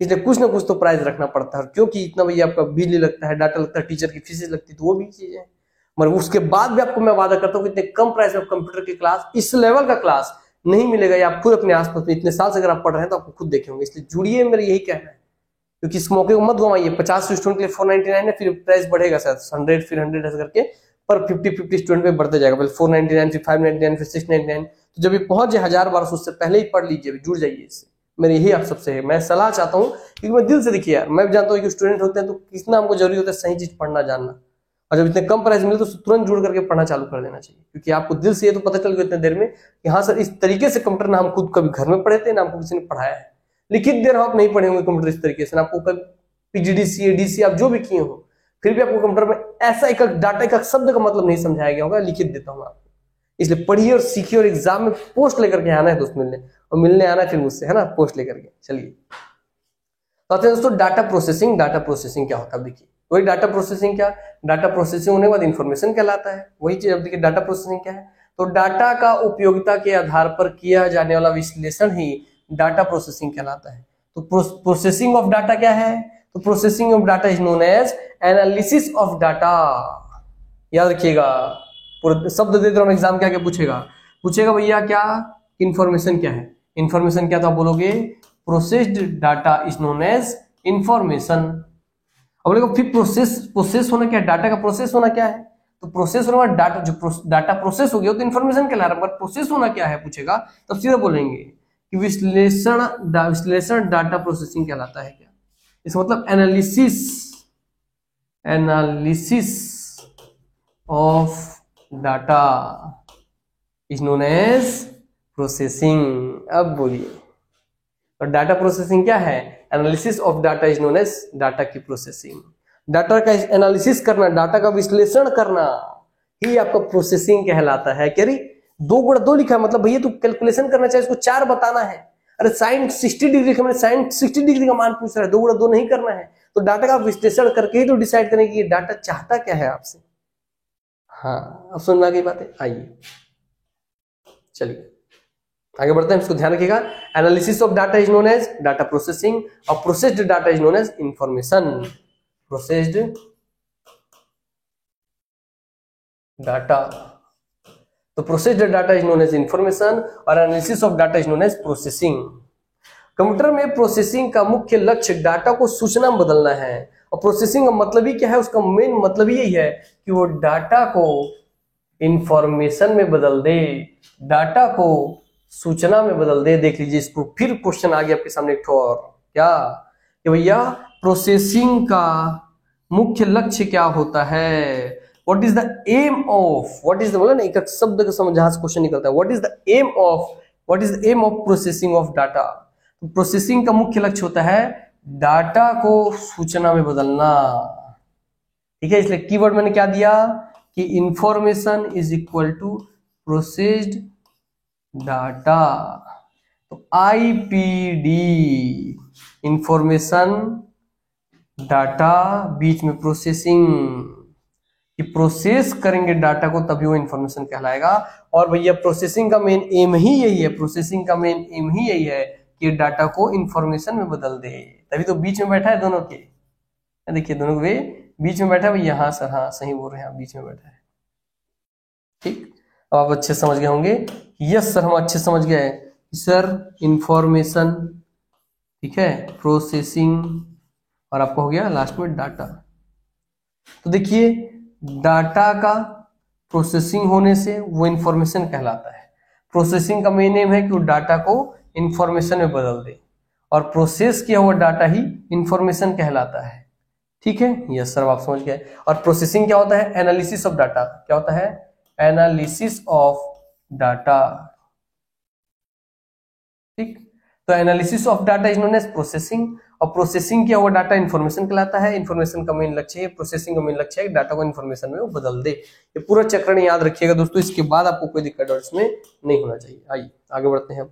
इसलिए कुछ ना कुछ तो प्राइस रखना पड़ता है, क्योंकि इतना भैया आपका बिजली लगता है, डाटा लगता है, टीचर की फीस लगती है, तो वो भी चीजें मगर उसके बाद भी आपको मैं वादा करता हूँ कि इतने कम प्राइस में कंप्यूटर की क्लास, इस लेवल का क्लास नहीं मिलेगा। या आप खुद अपने आसपास में इतने साल से अगर आप पढ़ रहे हैं तो आपको खुद देखे होंगे। इसलिए जुड़िए, मेरा यही कहना है, क्योंकि इस मौके को मत गवाइए। 50 स्टूडेंट के लिए 499 है, फिर प्राइस बढ़ेगा शायद 100, फिर 100 ऐसे करके पर 50 स्टूडेंट पे बढ़ते जाएगा, पहले 499, फिर 599, फिर 699। तो जब ये पहुंच जाए 1000-1200 उससे पहले ही पढ़ लीजिए, जुड़ जाइए इससे। मेरे यही आप सबसे है, मैं सलाह चाहता हूँ, क्योंकि मैं दिल से देखिए यार, मैं जानता हूँ कि स्टूडेंट होते हैं तो कितना हमको जरूरी होता है सही चीज पढ़ना जानना, और जब इतने कम प्राइस मिले तो तुरंत जुड़ करके पढ़ना चालू कर देना चाहिए। क्योंकि आपको दिल से ये तो पता चल गया इतने देर में कि हाँ सर, इस तरीके से कंप्यूटर ना हम खुद कभी घर में पढ़े थे ना हमको किसी ने पढ़ाया है। लिखित देर आप नहीं पढ़े होंगे कंप्यूटर इस तरीके से, आपको कभी पीजीडीसी एडीसी आप जो भी किए हो, फिर भी आपको कंप्यूटर में ऐसा एक डाटा एक शब्द का मतलब नहीं समझाया गया होगा। लिखित देता हूँ आपको, इसलिए पढ़िए और सीखिए और एग्जाम में पोस्ट लेकर के आना है दोस्त मिलने, और मिलने आना फिर मुझसे, है ना, पोस्ट लेकर के। चलिए तो आते हैं दोस्तों डाटा प्रोसेसिंग। डाटा प्रोसेसिंग क्या होता है देखिए, वही डाटा प्रोसेसिंग क्या, डाटा प्रोसेसिंग होने के बाद इंफॉर्मेशन कहलाता है। वही चीज अब देखिए डाटा प्रोसेसिंग क्या है, तो डाटा का उपयोगिता के आधार पर किया जाने वाला विश्लेषण ही डाटा प्रोसेसिंग कहलाता है। तो प्रोसेसिंग ऑफ डाटा क्या है, तो processing of data is known as analysis of data. याद रखिएगा, शब्द दे दे रहा हूं, एग्जाम क्या क्या पूछेगा भैया क्या, इंफॉर्मेशन क्या है, इंफॉर्मेशन क्या था बोलोगे, processed data is known as information. अब बोलेगा फिर प्रोसेस होना क्या है, डाटा का प्रोसेस होना क्या है, तो प्रोसेस होना डाटा, जो डाटा प्रोसेस हो गया तो इंफॉर्मेशन कहला रहा है, बट प्रोसेस होना क्या है पूछेगा तब सीधा बोलेंगे कि विश्लेषण डाटा प्रोसेसिंग कहलाता है। क्या इसका मतलब, analysis of data is known as processing. अब बोलिए, और डाटा प्रोसेसिंग क्या है, analysis of data is known as data की प्रोसेसिंग। डाटा का एनालिसिस करना, डाटा का विश्लेषण करना ही आपका प्रोसेसिंग कहलाता है। कह रही 2 गुणा 2 लिखा है, मतलब भैया तू कैलकुलेशन करना चाहिए, इसको 4 बताना है। अरे साइन 60 डिग्री का, मैंने साइन 60 डिग्री का मान पूछ रहा है, 2 गुणा 2 नहीं करना है। तो डाटा का विश्लेषण करके ही तो डिसाइड करें कि ये डाटा चाहता क्या है आपसे। हाँ अब सुनना की बात है। आइए चलिए आगे बढ़ते हैं, इसको ध्यान रखिएगा। Analysis of data is known as data processing और processed data is known as information. Processed data, तो processed data is known as information और analysis of data is known as processing. Computer में प्रोसेसिंग का मुख्य लक्ष्य data को सूचना में बदलना है। और प्रोसेसिंग का मतलब ही क्या है, उसका मेन मतलब यही है कि वो डाटा को इंफॉर्मेशन में बदल दे, डाटा को सूचना में बदल दे। देख लीजिए इसको, फिर क्वेश्चन आ गया आपके सामने एक और, क्या कि भैया प्रोसेसिंग का मुख्य लक्ष्य क्या होता है, what is the aim of, what is the, बोला ना एक शब्द का समझ जहां से क्वेश्चन निकलता है, what is the aim of processing of data. Processing का मुख्य लक्ष्य होता है डाटा को सूचना में बदलना, ठीक है। इसलिए कीवर्ड मैंने क्या दिया कि information is equal to processed data. तो आईपीडी, इंफॉर्मेशन डाटा, बीच में प्रोसेसिंग, कि प्रोसेस करेंगे डाटा को तभी वो इंफॉर्मेशन कहलाएगा। और भैया प्रोसेसिंग का मेन एम ही यही है, प्रोसेसिंग का मेन एम ही यही है कि डाटा को इंफॉर्मेशन में बदल दे। तभी तो बीच में बैठा है दोनों के, देखिए दोनों के बीच में बैठा है भैया। हाँ सर, हाँ सही बोल रहे हैं, बीच में बैठा है, ठीक। अब आप अच्छे समझ गए होंगे, यस सर हम अच्छे समझ गए सर, इंफॉर्मेशन, ठीक है, प्रोसेसिंग, और आपको हो गया लास्ट में डाटा। तो देखिए डाटा का प्रोसेसिंग होने से वो इंफॉर्मेशन कहलाता है। प्रोसेसिंग का मेन एम है कि वो डाटा को इंफॉर्मेशन में बदल दे, और प्रोसेस किया हुआ डाटा ही इंफॉर्मेशन कहलाता है। ठीक है, यस सर, आप समझ गए। और प्रोसेसिंग क्या होता है? Analysis of data. क्या होता है? Analysis of data. ठीक, तो analysis of data is known as processing, और प्रोसेसिंग किया हुआ डाटा इंफॉर्मेशन कहलाता है। इंफॉर्मेशन का मेन लक्ष्य है, प्रोसेसिंग का मेन लक्ष्य है डाटा को इंफॉर्मेशन में वो बदल दे। ये पूरा चक्रण याद रखिएगा दोस्तों, इसके बाद आपको कोई दिक्कत और इसमें नहीं होना चाहिए। आइए आगे बढ़ते हैं।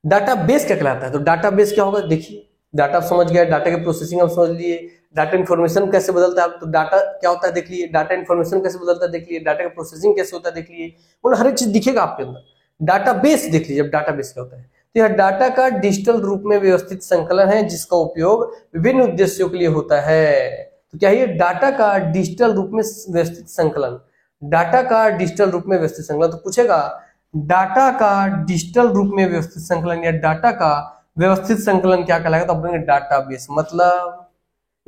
डाटाबेस क्या कहलाता है? तो डाटाबेस क्या होगा? देखिए, डाटा आप समझ गए, डाटा के प्रोसेसिंग आप समझ लिए, डाटा इन्फॉर्मेशन कैसे बदलता है, तो डाटा क्या होता है देख लिए, डाटा इन्फॉर्मेशन कैसे बदलता है देख लिए, डाटा का प्रोसेसिंग कैसे होता है देख लिए, मतलब हर एक चीज दिखेगा आपके अंदर। डाटाबेस देख लीजिए, अब डाटाबेस क्या होता है, तो यह डाटा का डिजिटल रूप में व्यवस्थित संकलन है जिसका उपयोग विभिन्न उद्देश्यों के लिए होता है। तो क्या है? डाटा का डिजिटल रूप में व्यवस्थित संकलन, डाटा का डिजिटल रूप में व्यवस्थित संकलन। तो पूछेगा डाटा का डिजिटल रूप में व्यवस्थित संकलन या डाटा का व्यवस्थित संकलन क्या कहलाएगा? तो अपने डाटाबेस, मतलब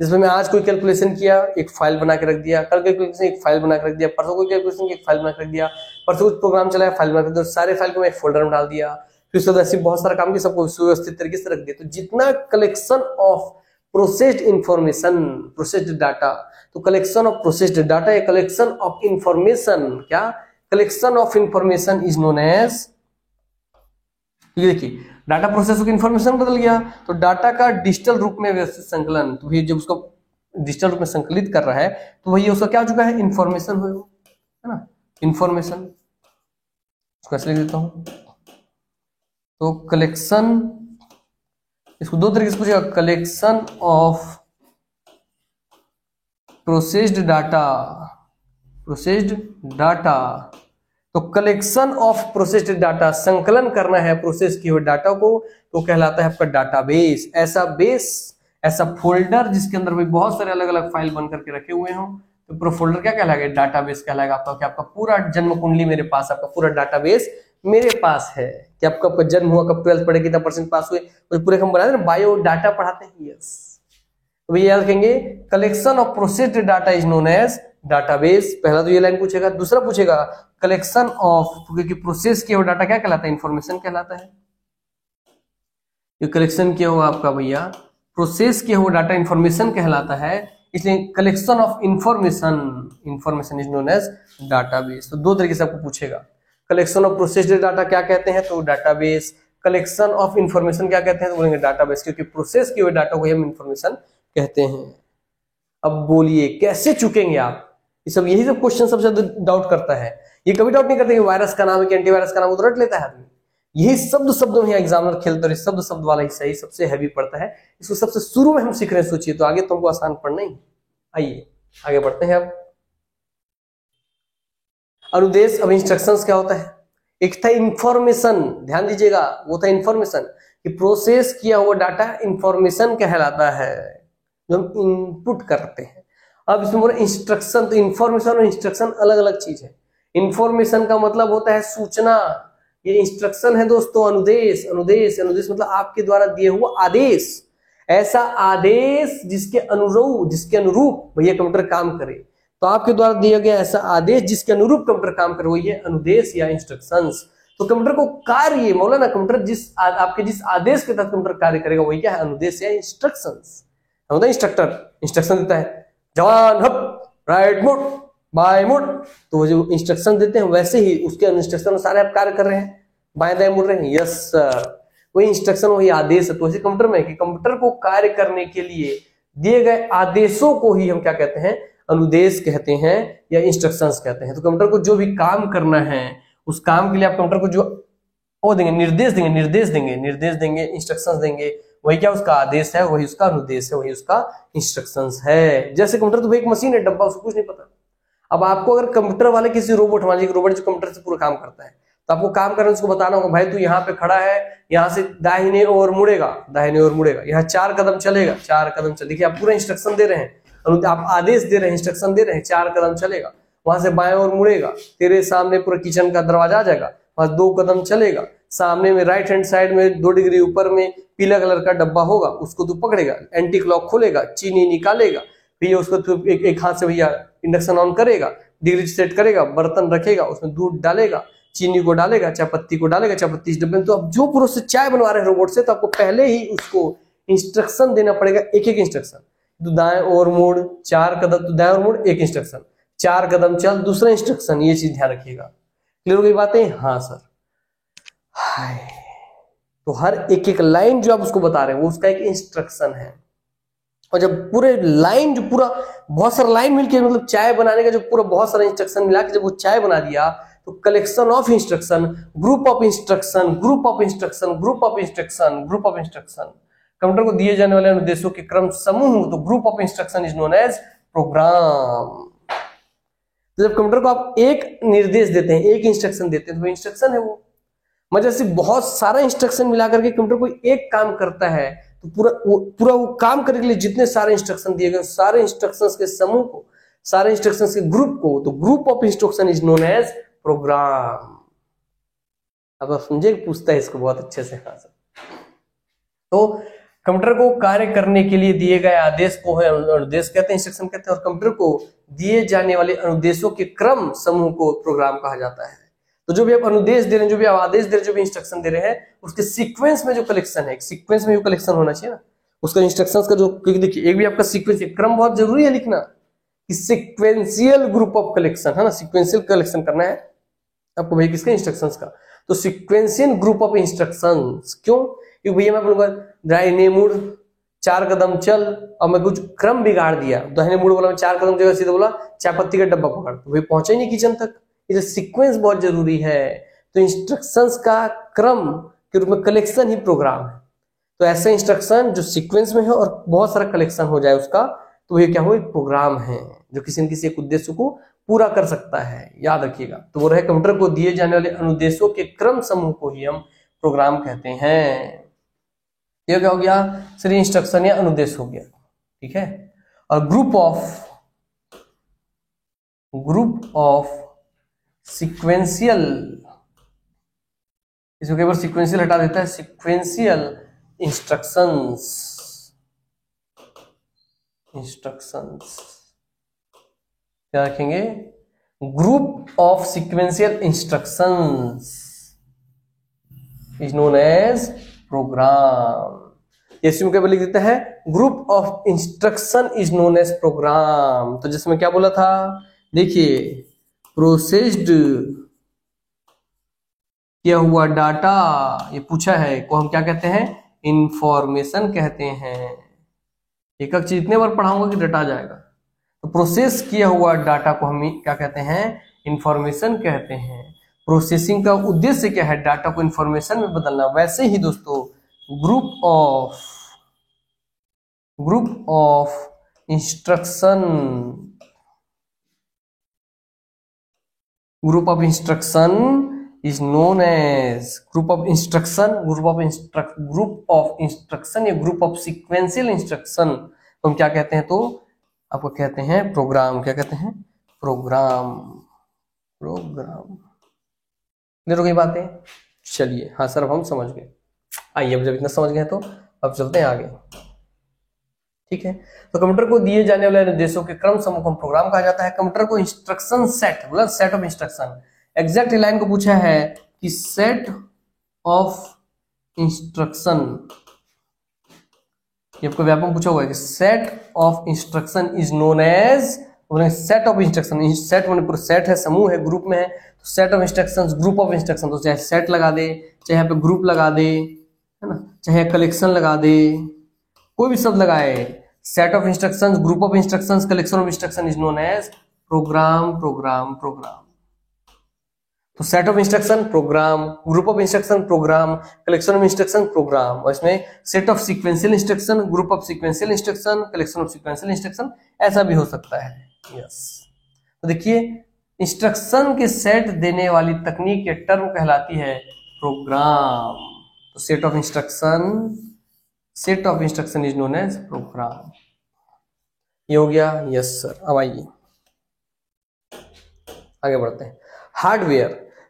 जिसमें मैं आज कोई कैलकुलेशन किया, एक फाइल बना के रख दिया, कल कैलकुलेशन एक फाइल बना के रख दिया, परसों कोई कैलकुलेशन एक फाइल बना के रख दिया, परसों कुछ प्रोग्राम चलाया, फाइल बना के रख दिया, सारे फाइल को मैं एक फोल्डर में डाल दिया, फिर उसके बाद ऐसे बहुत सारा काम किया, सबको सुव्यवस्थित तरीके से रख दिया। तो जितना collection of processed information, processed data, तो कलेक्शन ऑफ प्रोसेस्ड डाटा या कलेक्शन ऑफ इंफॉर्मेशन, क्या collection of information is known as, ये देखिए डाटा प्रोसेस होकर इंफॉर्मेशन बदल गया, तो डाटा का डिजिटल रूप में व्यवस्थित संकलन, तो ये जब उसको डिजिटल रूप में संकलित कर रहा है तो वही उसका क्या हो चुका है? इंफॉर्मेशन हो, है ना, इंफॉर्मेशन। इसको ऐसे लिख देता हूं, तो कलेक्शन, इसको दो तरीके से पूछेगा, collection of processed data, processed data, तो कलेक्शन ऑफ प्रोसेस्ड डाटा, संकलन करना है प्रोसेस किए हुए डाटा को, तो कहलाता है आपका डाटाबेस। ऐसा बेस, ऐसा फोल्डर जिसके अंदर भी बहुत सारे अलग अलग फाइल बन करके रखे हुए हों, तो पूरा फोल्डर क्या कहलाएगा? डाटाबेस कहलाएगा आपका। क्या आपका पूरा जन्म कुंडली मेरे पास, आपका पूरा डाटाबेस मेरे पास है। कि आपका जन्म हुआ, कब 12th पढ़े, कितना परसेंट पास हुए, तो पूरे हम बनाते हैं बायो डाटा पढ़ाते हैं, यस। तो भैया याद रखेंगे, collection of processed data is known as database. पहला तो ये लाइन पूछेगा। दूसरा पूछेगा कलेक्शन ऑफ, क्योंकि प्रोसेस किया हुआ डाटा क्या कहलाता है? इंफॉर्मेशन कहलाता है। ये कलेक्शन किया हुआ आपका भैया प्रोसेस किया हुआ डाटा इंफॉर्मेशन कहलाता है, इसलिए collection of information, information is known as database. तो दो तरीके से आपको पूछेगा, कलेक्शन ऑफ प्रोसेस्ड डाटा क्या कहते हैं? तो डाटाबेस। कलेक्शन ऑफ इंफॉर्मेशन क्या कहते हैं? तो बोलेंगे डाटाबेस, क्योंकि प्रोसेस किए हुए डाटा को हम इंफॉर्मेशन कहते हैं। अब बोलिए कैसे चुकेंगे आप? ये सब, यही सब क्वेश्चन सबसे ज्यादा डाउट करता है। ये कभी डाउट नहीं करते कि वायरस का नाम है कि एंटीवायरस का नाम, वो तो रट लेता है आदमी। यही शब्दों में एग्जामिनर खेलते और शब्द वाला ही सही सबसे हैवी पड़ता है। इसको सबसे शुरू में हम सीख रहे हैं, सोचिए, तो आगे तुमको आसान पढ़ना ही। आइए आगे बढ़ते हैं। अब अनुदेश, अब इंस्ट्रक्शंस क्या होता है? एक था इंफॉर्मेशन, ध्यान दीजिएगा, वो था इंफॉर्मेशन, कि प्रोसेस किया हुआ डाटा इंफॉर्मेशन कहलाता है, जो हम इनपुट करते हैं। अब इसमें बोला इंस्ट्रक्शन, तो इंफॉर्मेशन और इंस्ट्रक्शन अलग अलग चीज है। इंफॉर्मेशन का मतलब होता है सूचना, ये इंस्ट्रक्शन है दोस्तों अनुदेश। अनुदेश मतलब आपके द्वारा दिया हुआ आदेश, ऐसा आदेश जिसके अनुरूप भैया कंप्यूटर काम करे। तो आपके द्वारा दिया गया ऐसा आदेश जिसके अनुरूप कंप्यूटर काम करे, वही है अनुदेश या इंस्ट्रक्शंस। तो कंप्यूटर को कार्य, मौलाना कंप्यूटर आपके जिस आदेश के तहत कंप्यूटर कार्य करेगा वही क्या है? अनुदेश या इंस्ट्रक्शंस। होता है इंस्ट्रक्टर, इंस्ट्रक्शन देता है, जवान हप, राइट मुड़, बाएं मुड़, तो वो जो इंस्ट्रक्शन देते हैं वैसे ही उसके इंस्ट्रक्शन सारे आप कार्य कर रहे हैं, बाएं दाएं मुड़ रहे हैं, यस सर, वही इंस्ट्रक्शन, वही आदेश है। तो इसी कंप्यूटर में कि कंप्यूटर को कार्य करने के लिए दिए गए आदेशों को ही हम क्या कहते हैं? अनुदेश कहते हैं या इंस्ट्रक्शंस कहते हैं। तो कंप्यूटर को जो भी काम करना है उस काम के लिए आप कंप्यूटर को जो वो देंगे, निर्देश देंगे, इंस्ट्रक्शंस देंगे, वही क्या उसका आदेश है, वही उसका अनुदेश है, वही उसका इंस्ट्रक्शंस है। जैसे कंप्यूटर तो भाई एक मशीन है, डब्बा, उसको कुछ नहीं पता। अब आपको अगर कंप्यूटर वाले किसी रोबोट, मान लीजिए रोबोट जो कंप्यूटर से पूरा काम करता है, तो आपको काम करना, उसको बताना होगा भाई तू यहाँ पे खड़ा है, यहाँ से दाहिने ओर मुड़ेगा, यहाँ 4 कदम चलेगा, 4 कदम चल। देखिए आप पूरा इंस्ट्रक्शन दे रहे हैं, आप आदेश दे रहे हैं, इंस्ट्रक्शन दे रहे हैं, 4 कदम चलेगा, वहां से बाएं ओर मुड़ेगा, तेरे सामने पूरा किचन का दरवाजा आ जाएगा, वहां 2 कदम चलेगा, सामने में राइट हैंड साइड में 2 डिग्री ऊपर में पीला कलर का डब्बा होगा, उसको तू पकड़ेगा, एंटी क्लॉक खोलेगा, चीनी निकालेगा, भैया उसको तो एक हाथ से भैया इंडक्शन ऑन करेगा, डिग्री सेट करेगा, बर्तन रखेगा, उसमें दूध डालेगा, चीनी को डालेगा, चाय पत्ती को डालेगा, चाय पत्ती इस डब्बे में। तो अब जो प्रोसेस चाय बनवा रहे हैं रोबोट से, तो आपको पहले ही उसको इंस्ट्रक्शन देना पड़ेगा, एक एक इंस्ट्रक्शन। तो दाएं और मुड़ 4 कदम, तो दाएं और मुड़ एक इंस्ट्रक्शन, 4 कदम चल दूसरा इंस्ट्रक्शन, ये चीज ध्यान रखिएगा। क्लियर हो गई बातें? हाँ सर। हाय, तो हर एक एक लाइन जो आप उसको बता रहे हैं वो उसका एक इंस्ट्रक्शन है। और जब पूरे लाइन जो पूरा बहुत सारा लाइन मिलके मतलब चाय बनाने का जो पूरा बहुत सारा इंस्ट्रक्शन मिला के जब वो चाय बना दिया, तो collection of instruction, group of instruction, group of instruction, group of instruction, group of instruction, computer को दिए जाने वाले अनुदेशों के क्रम समूह, तो group of instruction is known as program. तो जब कंप्यूटर को आप एक निर्देश देते हैं, एक इंस्ट्रक्शन देते हैं, तो वो इंस्ट्रक्शन है। वो मतलब से बहुत सारा इंस्ट्रक्शन मिलाकर के कंप्यूटर कोई एक काम करता है, तो पूरा वो काम करने के लिए जितने सारे इंस्ट्रक्शन दिए गए, सारे इंस्ट्रक्शंस के समूह को, सारे इंस्ट्रक्शंस के ग्रुप को, तो group of instruction is known as program. अब आप समझे, पूछता है इसको बहुत अच्छे से। हाँ सर। तो कंप्यूटर को कार्य करने के लिए दिए गए आदेश को है अनुदेश कहते हैं, इंस्ट्रक्शन कहते हैं, और कंप्यूटर को दिए जाने वाले अनुदेशों के क्रम समूह को प्रोग्राम कहा जाता है। तो जो भी आप अनुदेश दे रहे हैं, जो भी आप आदेश दे रहे हैं, जो भी इंस्ट्रक्शन दे रहे हैं, उसके सीक्वेंस में जो कलेक्शन है, सीक्वेंस में जो कलेक्शन होना चाहिए ना उसका, इंस्ट्रक्शंस का जो, क्योंकि देखिए एक भी आपका सीक्वेंस, क्रम बहुत जरूरी है लिखना, कि सीक्वेंशियल ग्रुप ऑफ कलेक्शन है ना, सीक्वेंशियल कलेक्शन करना है आपको भैया किसका, इंस्ट्रक्शंस का। तो सीक्वेंशियल ग्रुप ऑफ इंस्ट्रक्शंस, क्यों? क्योंकि भैया मैं बोलूंगा दाहिने मुड़ 4 कदम चल, और मैं कुछ क्रम बिगाड़ दिया, दाहिने मुड़ बोला मैं 4 कदम जगह सीधे बोला चाय पत्ती का डब्बा पकड़, तो भाई पहुंचा ही नहीं किचन तक। ये सीक्वेंस बहुत जरूरी है। तो इंस्ट्रक्शंस का क्रम के रूप में कलेक्शन ही प्रोग्राम है। तो ऐसे इंस्ट्रक्शन जो सीक्वेंस में है और बहुत सारा कलेक्शन हो जाए उसका, तो ये क्या हो, एक प्रोग्राम है जो किसी न किसी एक उद्देश्य को पूरा कर सकता है। याद रखिएगा। तो वो रहे, कंप्यूटर को दिए जाने वाले अनुदेशों के क्रम समूह को ही हम प्रोग्राम कहते हैं। ये क्या हो गया सर, इंस्ट्रक्शन या अनुदेश हो गया, ठीक है। और ग्रुप ऑफ सीक्वेंशियल, इसको केवल सीक्वेंशियल हटा देता है, सीक्वेंशियल इंस्ट्रक्शंस क्या रखेंगे, group of sequential instructions is known as program. इसमें क्या लिख देता है, group of instruction is known as program. तो जिसमें क्या बोला था, देखिए प्रोसेस्ड किया हुआ डाटा, ये पूछा है, को हम क्या कहते हैं, इंफॉर्मेशन कहते हैं। एक एक चीज इतने बार पढ़ाऊंगा कि रटा जाएगा। तो प्रोसेस किया हुआ डाटा को हम क्या कहते हैं, इंफॉर्मेशन कहते हैं। प्रोसेसिंग का उद्देश्य क्या है, डाटा को इंफॉर्मेशन में बदलना। वैसे ही दोस्तों group of instruction is known as group of instruction या ग्रुप ऑफ सीक्वेंशियल इंस्ट्रक्शन तो हम क्या कहते हैं, तो आपको कहते हैं प्रोग्राम। क्या कहते हैं, प्रोग्राम। क्लियर हो गई बातें? चलिए, हाँ सर अब हम समझ गए। आइए, अब जब इतना समझ गए तो अब चलते हैं आगे, ठीक है। तो कंप्यूटर को दिए जाने वाले निर्देशों के क्रम समूह को प्रोग्राम कहा जाता है। कंप्यूटर को इंस्ट्रक्शन सेट, मतलब set of instruction, exact line को पूछा है कि सेट ऑफ इंस्ट्रक्शन, ये आपको व्यापक पूछा हुआ है कि set of instruction is known as, set of instruction, set मैंने पूरा सेट है, समूह है, ग्रुप में है, तो set of instructions, group of instruction, तो चाहे सेट लगा दे, चाहे यहाँ पे ग्रुप लगा दे, है ना, चाहे कलेक्शन लगा दे, कोई भी शब्द लगाए, set of instructions, group of instructions, collection of instruction is known as program. तो set of instruction program, group of instruction program, collection of instruction program, और इसमें set of sequential instruction, group of sequential instruction, collection of sequential instruction, ऐसा भी हो सकता है। Yes, तो देखिए इंस्ट्रक्शन के सेट देने वाली तकनीक या टर्म कहलाती है प्रोग्राम। तो set of instruction is known as program. ये हो गया। Yes sir. अब आइए आगे बढ़ते हैं। हार्डवेयर,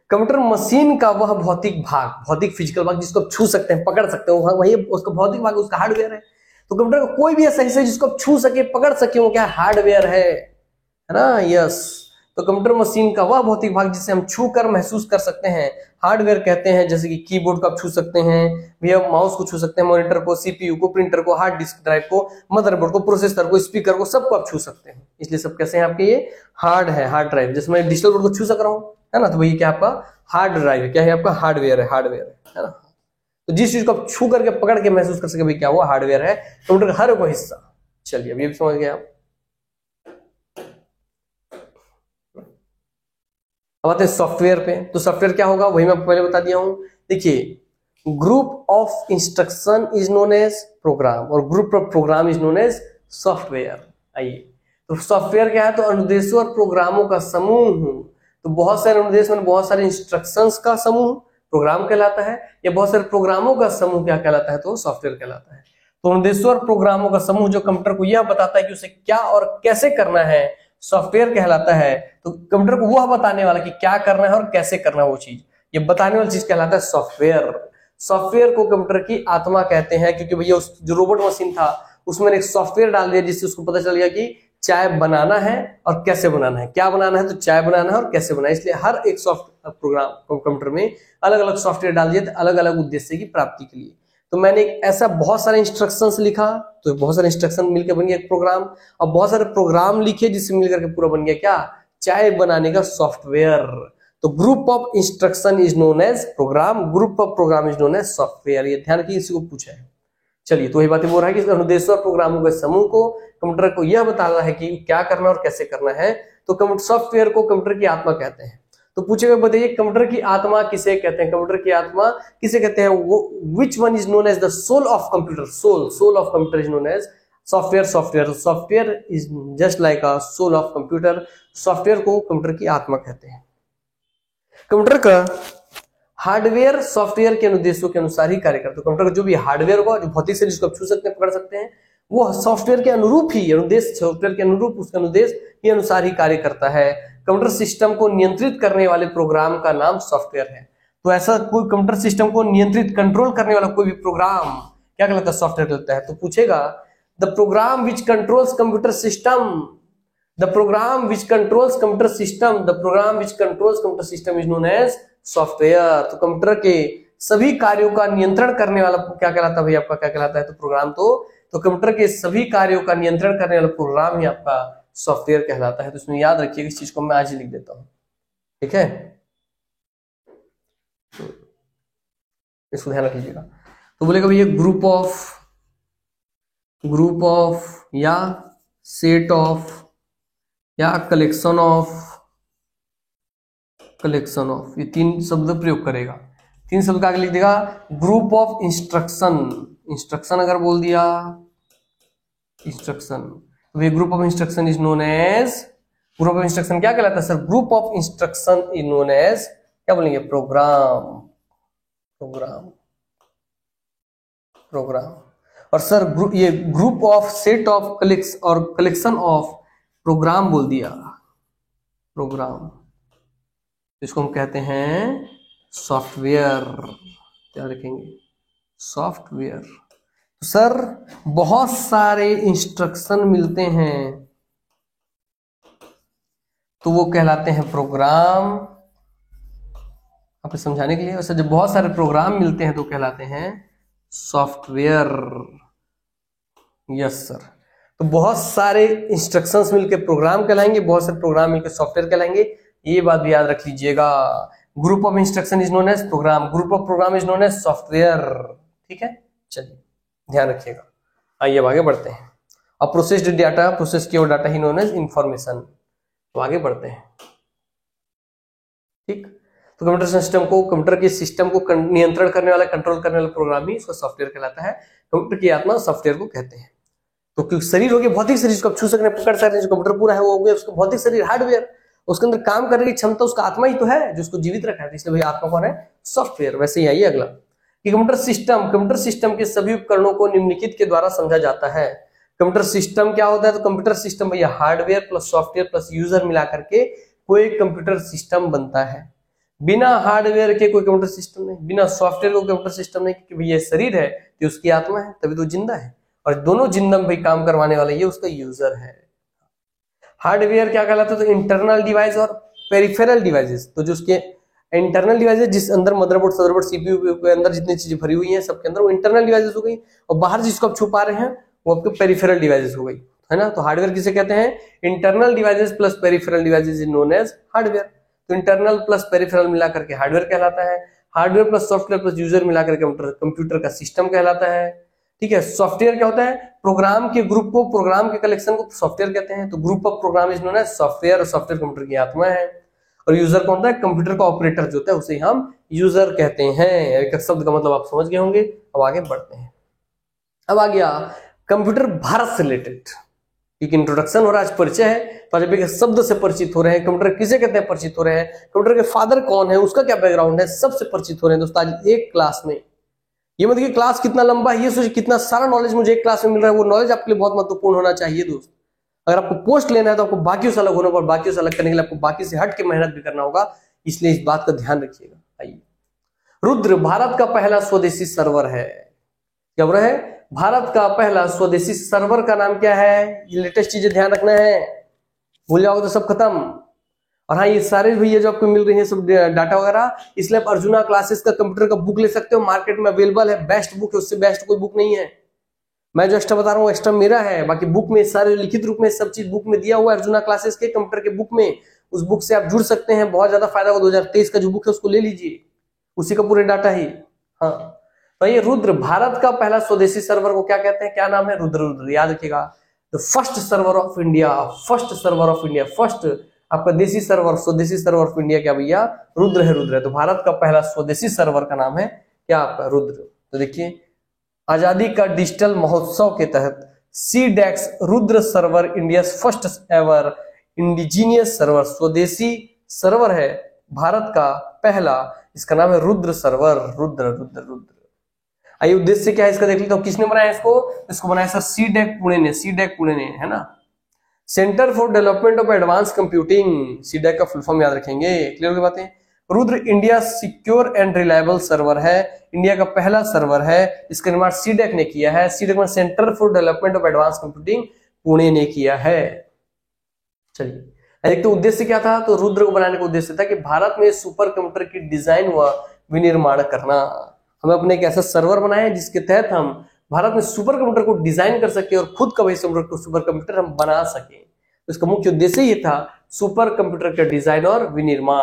कंप्यूटर मशीन का वह भौतिक फिजिकल भाग जिसको आप छू सकते हैं, पकड़ सकते हैं, वही उसका भौतिक भाग उसका हार्डवेयर है। तो कंप्यूटर का कोई भी ऐसा हिस्सा जिसको आप छू सके, पकड़ सके, वो क्या हार्डवेयर है ना। यस, तो कंप्यूटर मशीन का वह भौतिक भाग जिसे हम छू कर महसूस कर सकते हैं हार्डवेयर कहते हैं। जैसे कि कीबोर्ड को आप छू सकते हैं, भैया माउस को छू सकते हैं, मॉनिटर को, सीपीयू को, प्रिंटर को, हार्ड डिस्क ड्राइव को, मदरबोर्ड को, प्रोसेसर को, स्पीकर को, सबको आप छू सकते हैं। इसलिए सब कैसे हैं आपके, ये हार्ड है, हार्ड ड्राइव। जैसे मैं डिजिटल बोर्ड को छू सक रहा हूँ, है ना, तो भैया क्या आपका हार्ड ड्राइव है, क्या है आपका हार्डवेयर है, हार्डवेयर है ना। तो जिस चीज को आप छू करके पकड़ के महसूस कर सके भाई क्या हुआ, हार्डवेयर है कंप्यूटर का हर वो हिस्सा। चलिए अब ये भी समझ गए आप। अब आते हैं सॉफ्टवेयर पे। तो सॉफ्टवेयर क्या होगा वही मैं पहले बता दिया हूं। देखिए, group of instruction is known as program और group of program is known as software. आइए, तो सॉफ्टवेयर क्या है, तो अनुदेशों और प्रोग्रामों का समूह। तो बहुत सारे अनुदेश में बहुत सारे इंस्ट्रक्शंस का समूह प्रोग्राम कहलाता है, या बहुत सारे प्रोग्रामों का समूह क्या कहलाता है, तो सॉफ्टवेयर कहलाता है। तो अनुदेशों और प्रोग्रामों का समूह जो कंप्यूटर को यह बताता है कि उसे क्या और कैसे करना है, सॉफ्टवेयर कहलाता है। तो कंप्यूटर को वह बताने वाला कि क्या करना है और कैसे करना है, वो चीज, ये बताने वाली चीज कहलाता है सॉफ्टवेयर। सॉफ्टवेयर को कंप्यूटर की आत्मा कहते हैं, क्योंकि भैया उस जो रोबोट मशीन था उसमें एक सॉफ्टवेयर डाल दिया जिससे उसको पता चल गया कि चाय बनाना है और कैसे बनाना है, क्या बनाना है, तो चाय बनाना है और कैसे बनाना है। इसलिए हर एक सॉफ्ट प्रोग्राम कंप्यूटर में अलग अलग सॉफ्टवेयर डाल दिए अलग अलग उद्देश्य की प्राप्ति के लिए। तो मैंने एक ऐसा बहुत सारे इंस्ट्रक्शंस लिखा, तो बहुत सारे इंस्ट्रक्शन मिलकर बन गया एक प्रोग्राम, और बहुत सारे प्रोग्राम लिखे जिससे मिलकर के पूरा बन गया क्या, चाय बनाने का सॉफ्टवेयर। तो group of instruction is known as program, group of program is known as software. ये ध्यान रखिए, इसी को पूछा है। चलिए, तो वही बातें बोल रहा है कि अनुदेशों और प्रोग्रामों के समूह को कंप्यूटर को यह बताना है कि क्या करना और कैसे करना है। तो सॉफ्टवेयर को कंप्यूटर की आत्मा कहते हैं। तो पूछेगा, बताइए कंप्यूटर की आत्मा किसे कहते हैं, कंप्यूटर की आत्मा किसे कहते हैं, वो which one is known as the soul of computer. Soul of computer is known as software. Software is just like a soul of computer. Software को कंप्यूटर की आत्मा कहते हैं। कंप्यूटर का हार्डवेयर सॉफ्टवेयर के अनुदेशों के अनुसार ही कार्य करता है। कंप्यूटर का जो भी हार्डवेयर होगा, जो भौतिक शरीर जिसको आप छू सकते हैं, पकड़ सकते हैं, वो सॉफ्टवेयर के अनुरूप ही अनुदेश, सॉफ्टवेयर के अनुरूप उसका अनुदेश के अनुसार ही कार्य करता है। कंप्यूटर सिस्टम को नियंत्रित करने वाले प्रोग्राम का नाम सॉफ्टवेयर है। तो ऐसा कोई कंप्यूटर सिस्टम को नियंत्रित कंट्रोल करने वाला कोई भी प्रोग्राम क्या कहलाता है, सॉफ्टवेयर कहलाता है। तो पूछेगा, the program which controls computer system, the program which controls computer system, the program which controls computer system is known as software. तो कंप्यूटर के सभी कार्यों का नियंत्रण करने वाला क्या कहलाता है, भाई आपका क्या कहलाता है, तो प्रोग्राम। तो कंप्यूटर के सभी कार्यों का नियंत्रण करने वाला प्रोग्राम ही आपका सॉफ्टवेयर कहलाता है। तो इसमें याद रखिएगा, इस चीज को मैं आज ही लिख देता हूं, ठीक है, इसको ध्यान रख लीजिएगा। तो बोलेगा भैया ग्रुप ऑफ या सेट ऑफ या कलेक्शन ऑफ, ये तीन शब्द प्रयोग करेगा। तीन शब्द का आगे लिख देगा, ग्रुप ऑफ इंस्ट्रक्शन अगर बोल दिया इंस्ट्रक्शन, तो ये group of instruction is known as, group of instruction क्या कहलाता है sir, group of instruction is known as क्या बोलेंगे, प्रोग्राम। और सर ये group of set of collection of program बोल दिया, प्रोग्राम, इसको हम कहते हैं सॉफ्टवेयर। क्या लिखेंगे, सॉफ्टवेयर। तो सर बहुत सारे इंस्ट्रक्शन मिलते हैं तो वो कहलाते हैं प्रोग्राम। आपको समझाने के लिए, वैसे जब बहुत सारे प्रोग्राम मिलते हैं तो कहलाते हैं सॉफ्टवेयर। यस सर, तो बहुत सारे इंस्ट्रक्शंस मिलकर प्रोग्राम कहलाएंगे, बहुत सारे प्रोग्राम मिलकर सॉफ्टवेयर कहलाएंगे। ये बात भी याद रख लीजिएगा। Group of instruction is known as program, group of program is known as software. ठीक है, चलिए ध्यान रखिएगा। आइए अब आगे बढ़ते हैं। अब प्रोसेस्ड डाटा, प्रोसेस किया हुआ डाटा ही नोन एज इंफॉर्मेशन। तो आगे बढ़ते हैं, ठीक। तो कंप्यूटर सिस्टम को, कंप्यूटर के सिस्टम को नियंत्रण करने वाला, कंट्रोल करने वाला प्रोग्राम ही उसका सॉफ्टवेयर कहलाता है। कंप्यूटर की आत्मा सॉफ्टवेयर को कहते हैं। तो क्योंकि शरीर हो गया भौतिक शरीर, जिसको आप छू सकते हैं, पकड़ सकते हैं, जो कंप्यूटर पूरा है वो हो गया उसका भौतिक शरीर, हार्डवेयर। उसके अंदर काम करने की क्षमता उसका आत्मा ही तो है जो उसको जीवित रखा है, इसलिए भाई आत्मा कौन है, सॉफ्टवेयर। वैसे ही आइए अगला कि कंप्यूटर सिस्टम के सभी उपकरणों को निम्नलिखित के द्वारा समझा जाता है। कंप्यूटर सिस्टम क्या होता है, तो कंप्यूटर सिस्टम भैया hardware plus software plus user मिला करके कोई कंप्यूटर सिस्टम बनता है। बिना हार्डवेयर के कोई कंप्यूटर सिस्टम नहीं, बिना सॉफ्टवेयर को कंप्यूटर सिस्टम नहीं, क्योंकि भैया शरीर है तो उसकी आत्मा है, तभी तो जिंदा है। और दोनों जिंदा में भाई काम करवाने वाला ये उसका यूजर है। हार्डवेयर क्या कहलाता है? तो इंटरनल डिवाइस और पेरिफेरल डिवाइसेस। तो जो उसके इंटरनल डिवाइसेस जिस अंदर मदरबोर्ड, सदरबोर्ड, सीपीयू के अंदर जितनी चीजें भरी हुई हैं सबके अंदर, वो इंटरनल डिवाइसेस हो गई। और बाहर जिसको आप छुपा रहे हैं वो आपके पेरिफेरल डिवाइसेस हो गई, है ना। तो हार्डवेयर किसे कहते हैं? Internal devices plus peripheral devices is known as hardware. तो इंटरनल प्लस पेरिफेरल मिलाकर के हार्डवेयर कहलाता है। Hardware plus software plus user मिलाकर के कंप्यूटर का सिस्टम कहलाता है। ठीक है। सॉफ्टवेयर क्या होता है? प्रोग्राम के ग्रुप को, प्रोग्राम के कलेक्शन को सॉफ्टवेयर कहते हैं। तो group of program is known as software, और सॉफ्टवेयर कंप्यूटर की आत्मा है। और यूजर कौन होता है? कंप्यूटर का ऑपरेटर जो होता है उसे हम यूजर कहते हैं। एक शब्द का मतलब आप समझ गए होंगे। अब आगे बढ़ते हैं। अब आ गया कंप्यूटर भारत से रिलेटेड एक इंट्रोडक्शन हो रहा है, आज परिचय है। तो आज एक शब्द से परिचित हो रहे हैं। कंप्यूटर किसे कहते हैं परिचित हो रहे हैं। कंप्यूटर के फादर कौन है, उसका क्या बैकग्राउंड है, सबसे परिचित हो रहे हैं दोस्तों आज एक क्लास में। ये मतलब कि क्लास कितना लंबा है ये सोचिए, कितना सारा नॉलेज मुझे एक क्लास में मिल रहा है। वो नॉलेज आपके लिए बहुत महत्वपूर्ण होना चाहिए दोस्त। अगर आपको पोस्ट लेना है तो आपको बाकियों से अलग होना होगा, बाकियों से अलग करने के लिए आपको बाकी से हट के मेहनत भी करना होगा, इसलिए इस बात का ध्यान रखिएगा। आइए, रुद्र भारत का पहला स्वदेशी सर्वर है। क्या बोल रहा है? भारत का पहला स्वदेशी सर्वर का नाम क्या है? ये लेटेस्ट चीजें ध्यान रखना है, भूल जाओगे तो सब खत्म। और हाँ, ये सारे भैया जो आपको मिल रही है सब डाटा वगैरह, इसलिए आप अर्जुना क्लासेस का कंप्यूटर का बुक ले सकते हो, मार्केट में अवेलेबल है। बेस्ट बुक है, उससे बेस्ट कोई बुक नहीं है। मैं जो एक्स्ट्रा बता रहा हूँ एक्स्ट्रा मेरा है, बाकी बुक में सारे लिखित रूप में सब चीज बुक में दिया हुआ है अर्जुना क्लासेस के कंप्यूटर के बुक में। उस बुक से आप जुड़ सकते हैं, बहुत ज्यादा फायदा होगा। 2023 का जो बुक है उसको ले लीजिए, उसी का पूरे डाटा ही। हाँ, तो ये रुद्र भारत का पहला स्वदेशी सर्वर को क्या कहते हैं? क्या नाम है? रुद्र। रुद्र याद रखिएगा। The first server of India, first server of India, first आपका देसी सर्वर, स्वदेशी सर्वर ऑफ इंडिया क्या भैया? रुद्र है। रुद्र है। तो भारत का पहला स्वदेशी सर्वर का नाम है क्या आपका? रुद्र। तो देखिए, आजादी का डिजिटल महोत्सव के तहत CDEX Rudra server India first ever indigenous server, स्वदेशी सर्वर है भारत का पहला। इसका नाम है रुद्र सर्वर। रुद्र रुद्र रुद्र। आइए, उद्देश्य क्या है इसका देख लेते हैं। किसने बनाया इसको? इसको बनाया सर CDEC पुणे ने। CDEC पुणे ने, है ना। Centre for development of advance computing, CDEC का फुल फॉर्म याद रखेंगे। क्लियर हो बातें? Rudra India secure and reliable server है, इंडिया का पहला सर्वर है। इसका निर्माण CDEC ने किया है। CDEC में centre for development of advance computing Pune ने किया है। चलिए, एक तो उद्देश्य क्या था? तो रुद्र को बनाने का उद्देश्य था कि भारत में सुपर कंप्यूटर की डिजाइन व विनिर्माण करना। हमें अपने एक ऐसा सर्वर बनाया है जिसके तहत हम भारत में सुपर कंप्यूटर को डिजाइन कर सके और खुद का वही सुपर कंप्यूटर हम बना सके। तो इसका मुख्य उद्देश्य ये था, सुपर कंप्यूटर का डिजाइन और विनिर्माण।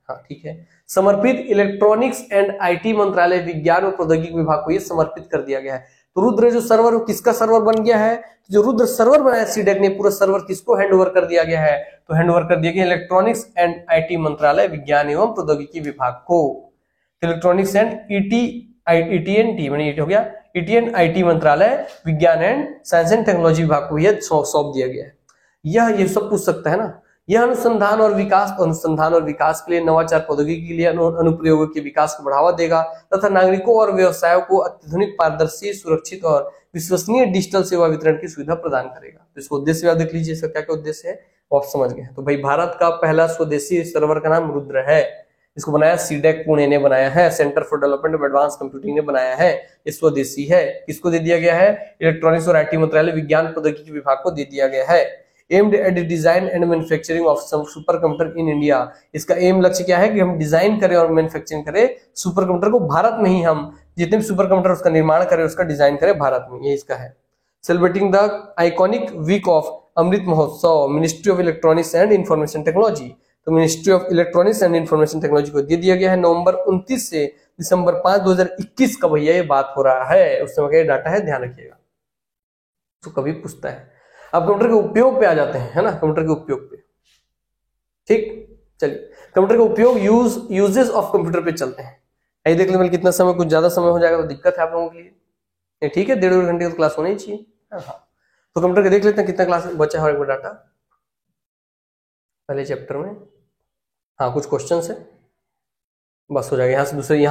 हाँ, ठीक है। समर्पित इलेक्ट्रॉनिक्स एंड IT मंत्रालय विज्ञान और प्रौद्योगिकी विभाग को ये समर्पित कर दिया गया है। तो रुद्र जो सर्वर किसका सर्वर बन गया है? जो रुद्र सर्वर बनाया CDEC ने, पूरा सर्वर किसको हैंड ओवर कर दिया गया है? तो हैंड ओवर कर दिया गया इलेक्ट्रॉनिक्स एंड IT मंत्रालय विज्ञान एवं प्रौद्योगिकी विभाग को। इलेक्ट्रॉनिक्स एंड ET&T मैंने हो गया ET&IT मंत्रालय विज्ञान एंड साइंस एंड टेक्नोलॉजी विभाग को यह सौंप दिया गया है। ये सब पूछ सकता है ना। यह अनुसंधान और विकास के लिए, नवाचार प्रौद्योगिकी के लिए, अनुप्रयोगों के विकास को बढ़ावा देगा तथा नागरिकों और व्यवसायों को अत्याधुनिक, पारदर्शी, सुरक्षित और विश्वसनीय डिजिटल सेवा वितरण की सुविधा प्रदान करेगा। तो इसको उद्देश्य आप देख लीजिए, इसका क्या क्या उद्देश्य है वो आप समझ गए। तो भाई, भारत का पहला स्वदेशी सर्वर का नाम रुद्र है। इसको बनाया CDEC पुणे ने बनाया है। Centre for development of advance computing ने बनाया है। ये स्वदेशी है। किसको दे दिया गया है? इलेक्ट्रॉनिक्स और IT मंत्रालय विज्ञान प्रौद्योगिकी विभाग को दे दिया गया है। Aimed at design and manufacturing of super computer in India. इसका एम, लक्ष्य क्या है कि हम डिजाइन करें और मैन्युफैक्चरिंग करें सुपर कंप्यूटर को भारत में ही, हम जितने भी सुपर कंप्यूटर उसका निर्माण करें, उसका डिजाइन करें भारत में। ये इसका है। Celebrating the iconic week of Amrit Mahotsav, ministry of electronics and information technology. तो ministry of electronics and information technology को दे दिया गया है। नवंबर 29 से दिसंबर 5, 2021 का भैया ये बात हो रहा है। उस समय का ये डाटा है, ध्यान रखिएगा। तो कभी पूछता है। अब कंप्यूटर के उपयोग पे आ जाते हैं, है ना। कंप्यूटर के उपयोग पे, ठीक। चलिए, कंप्यूटर के उपयोग, यूजेस ऑफ कंप्यूटर पे चलते हैं। ये देख लीजिए, कितना समय, कुछ ज्यादा समय हो जाएगा तो दिक्कत है आप लोगों के लिए। ठीक है, 1.5 घंटे की क्लास होनी ही चाहिए। हाँ, तो कंप्यूटर के देख लेते हैं कितना क्लास बचा है, एक बार डाटा पहले चैप्टर में। हाँ, कुछ क्वेश्चन है, बस हो जाएगा। यहाँ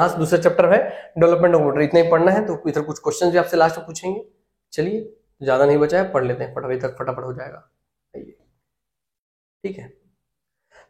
से दूसरा चैप्टर है डेवलपमेंट ऑफ कंप्यूटर, इतना ही पढ़ना है। तो इधर कुछ क्वेश्चन भी आपसे लास्ट में पूछेंगे। चलिए, ज्यादा नहीं बचा है, पढ़ लेते हैं, अभी तक फटाफट हो जाएगा। ठीक है।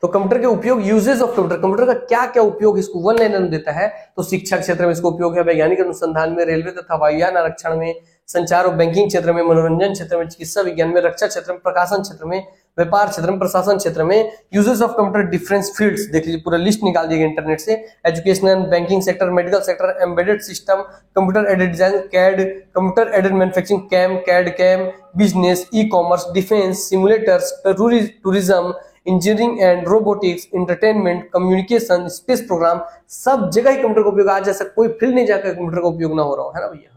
तो कंप्यूटर के उपयोग, यूजेस ऑफ कंप्यूटर का क्या क्या उपयोग इसको वन लाइनर में देता है। तो शिक्षा क्षेत्र में इसको उपयोग है, वैज्ञानिक अनुसंधान में, रेलवे तथा वायुयान आरक्षण में, संचार और बैंकिंग क्षेत्र में, मनोरंजन क्षेत्र में, चिकित्सा विज्ञान में, रक्षा क्षेत्र में, प्रकाशन क्षेत्र में, व्यापार क्षेत्र में, प्रशासन क्षेत्र में, uses of computer different fields, देख लीजिए पूरा लिस्ट निकाल दिया इंटरनेट से, educational, banking sector, medical sector, embedded system, computer aided design, CAD, computer aided manufacturing, CAM, CAD CAM, business, e commerce, defence, simulators, tourism, engineering and robotics, entertainment, communication, space program, सब जगह ही computer का उपयोग। आज ऐसा कोई field नहीं जाकर computer का उपयोग ना हो रहा हो, है ना भैया।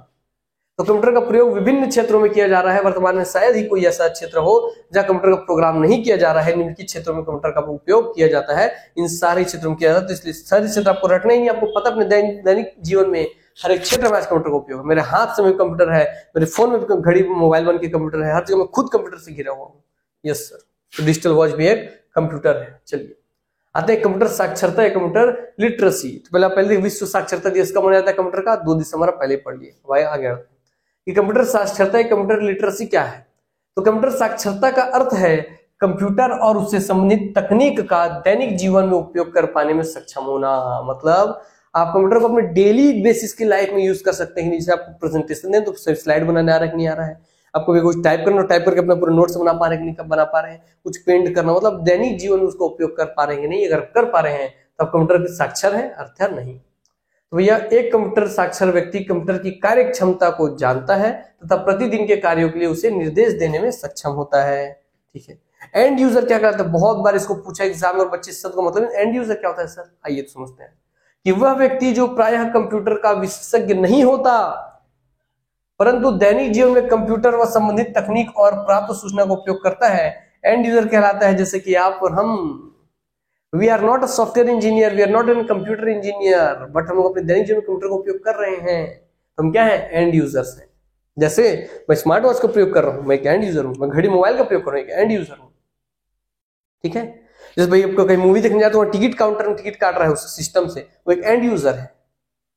तो कंप्यूटर का प्रयोग विभिन्न क्षेत्रों में किया जा रहा है। वर्तमान में शायद ही कोई ऐसा क्षेत्र हो जहां कंप्यूटर का प्रोग्राम नहीं किया जा रहा है। निम्नलिखित क्षेत्रों में कंप्यूटर का उपयोग किया जाता है, इन सारे क्षेत्रों में किया जाता है। तो इसलिए सारे क्षेत्र आपको रटने ही नहीं, आपको पता अपने दैनिक जीवन में हर एक क्षेत्र में आज कंप्यूटर का उपयोग है। मेरे हाथ से में कंप्यूटर है, मेरे फोन में भी घड़ी, मोबाइल बन के कंप्यूटर है, हर जगह मैं खुद कंप्यूटर से घिरा हुआ हूँ। यस सर, तो डिजिटल वॉच भी एक कंप्यूटर है। चलिए आते हैं कंप्यूटर साक्षरता या कंप्यूटर लिटरेसी। तो पहले विश्व साक्षरता दिवस कब मनाया जाता है कंप्यूटर का? 2 दिसंबर पहले पढ़ लिए भाई। आगे कि कंप्यूटर साक्षरता या कंप्यूटर लिटरेसी क्या है? तो कंप्यूटर साक्षरता का अर्थ है कंप्यूटर और उससे संबंधित तकनीक का दैनिक जीवन में उपयोग कर पाने में सक्षम होना। मतलब आप कंप्यूटर को अपने डेली बेसिस की लाइफ में यूज कर सकते हैं। जैसे आपको प्रेजेंटेशन दें तो सिर्फ स्लाइड बनाने आ रहा है कि नहीं आ रहा है, आपको भी कुछ टाइप करना, टाइप करके अपना पूरा नोट्स बना पा रहे हैं कि नहीं बना पा रहे हैं, कुछ पेंट करना, मतलब दैनिक जीवन में उसको उपयोग कर पा रहे हैं नहीं। अगर कर पा रहे हैं तो आप कंप्यूटर के साक्षर हैं, अर्थात नहीं। तो भैया एक कंप्यूटर साक्षर व्यक्ति कंप्यूटर की कार्य क्षमता को जानता है तथा प्रतिदिन के कार्यों के लिए उसे निर्देश देने में सक्षम होता है। ठीक है, एंड यूजर क्या करता है? बहुत बार इसको पूछा एग्जाम में और बच्चे शब्द को मतलब एंड यूजर क्या होता है सर? आइए तो समझते हैं कि वह व्यक्ति जो प्रायः कंप्यूटर का विशेषज्ञ नहीं होता परंतु दैनिक जीवन में कंप्यूटर व संबंधित तकनीक और प्राप्त सूचना का उपयोग करता है, एंड यूजर कहलाता है। जैसे कि आप और हम, we are not a software engineer, we are not an computer engineer, but हम लोग अपने दैनिक जीवन में कंप्यूटर का उपयोग कर रहे हैं, हम क्या है? एंड यूजर्स हैं। जैसे मैं स्मार्ट वॉच का प्रयोग कर रहा हूं, मैं एक एंड यूजर हूं। मैं घड़ी मोबाइल का प्रयोग कर रहा हूं, एक एंड यूजर हूं। ठीक है, जैसे भाई आपको कहीं मूवी देखने जाते हो, टिकट काउंटर में टिकट काट रहा है उस सिस्टम से, वो एक एंड यूजर है।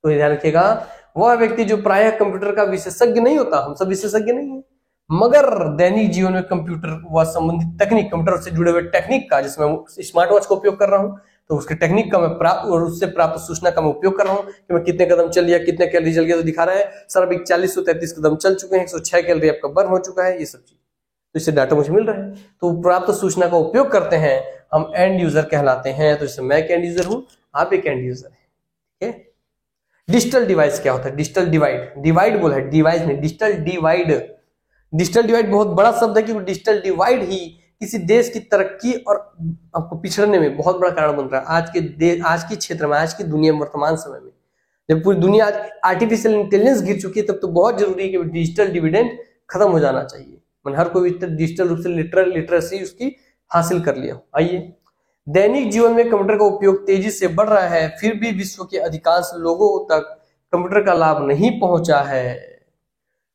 तो ध्यान रखिएगा, वह व्यक्ति जो प्रायः कंप्यूटर का विशेषज्ञ नहीं होता, हम सब विशेषज्ञ नहीं है, मगर दैनिक जीवन में कंप्यूटर व संबंधित तकनीक, कंप्यूटर से जुड़े हुए टेक्निक का, जिसमें स्मार्ट वॉच का उपयोग कर रहा हूं तो उसके टेक्निक का मैं प्राप्त और उससे प्राप्त सूचना का मैं उपयोग कर रहा हूं कि मैं कितने कदम चल लिया, कितने कैलोरी जल गया, तो दिखा रहा है सर अभी 4033 कदम चल चुके हैं, 106 कैलोरी आपका बर्न हो चुका है, ये सब चीज। तो इससे डाटा मुझे मिल रहा है, तो प्राप्त सूचना का उपयोग करते हैं, हम एंड यूजर कहलाते हैं। तो इससे मैं एक एंड यूजर हूं, आप एक एंड यूजर है। ठीक है, डिजिटल डिवाइस क्या होता है? डिजिटल डिवाइड, डिवाइड बोला है, डिवाइस नहीं, डिजिटल डिवाइड। डिजिटल डिवाइड बहुत बड़ा शब्द है क्योंकि डिजिटल डिवाइड ही किसी देश की तरक्की और आपको पिछड़ने में बहुत बड़ा कारण बन रहा है। आज के क्षेत्र में, आज की दुनिया में, वर्तमान समय में जब पूरी दुनिया आर्टिफिशियल इंटेलिजेंस गिर चुकी है, तब तो बहुत जरूरी है कि डिजिटल डिविडेंड खत्म हो जाना चाहिए। मैंने हर कोई डिजिटल रूप से लिटरेसी उसकी हासिल कर लिया। आइए, दैनिक जीवन में कंप्यूटर का उपयोग तेजी से बढ़ रहा है, फिर भी विश्व के अधिकांश लोगों तक कंप्यूटर का लाभ नहीं पहुंचा है।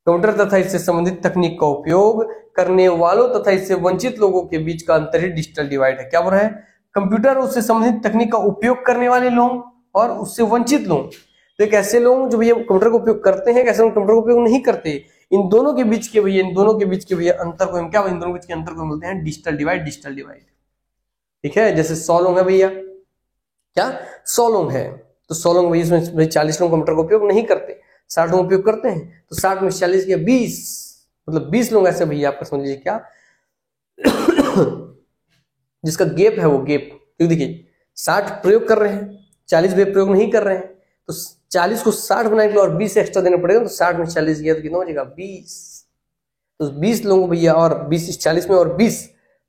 कंप्यूटर तथा इससे संबंधित तकनीक का उपयोग करने वालों तथा इससे वंचित लोगों के बीच का अंतर ही डिजिटल डिवाइड है। क्या बोल रहा है? कंप्यूटर और उससे संबंधित तकनीक का उपयोग करने वाले लोग और उससे वंचित लोग। तो एक ऐसे लोग जो भैया कंप्यूटर का उपयोग करते हैं, कैसे लोग कंप्यूटर का उपयोग नहीं करते, इन दोनों के बीच के भैया अंतर को हम क्या, इन दोनों के बीच के अंतर को बोलते हैं डिजिटल डिवाइड। डिजिटल डिवाइड, ठीक है। जैसे 100 लोग है भैया, क्या 100 लोग है, तो 100 लोग भैया इसमें 40 लोग कंप्यूटर का उपयोग नहीं करते, 60 लोग उपयोग करते हैं, तो 60 में 40 या 20, मतलब 20 लोग ऐसे भैया आपका समझ लीजिए क्या जिसका गैप है, वो गैप, क्योंकि देखिए 60 प्रयोग कर रहे हैं, 40 भी प्रयोग नहीं कर रहे हैं, तो 40 को 60 बनाने के लिए और 20 एक्स्ट्रा देना पड़ेगा, तो 60 में 40 गया तो कितना हो जाएगा 20। तो 20 लोगों को भैया और 20 40 में और 20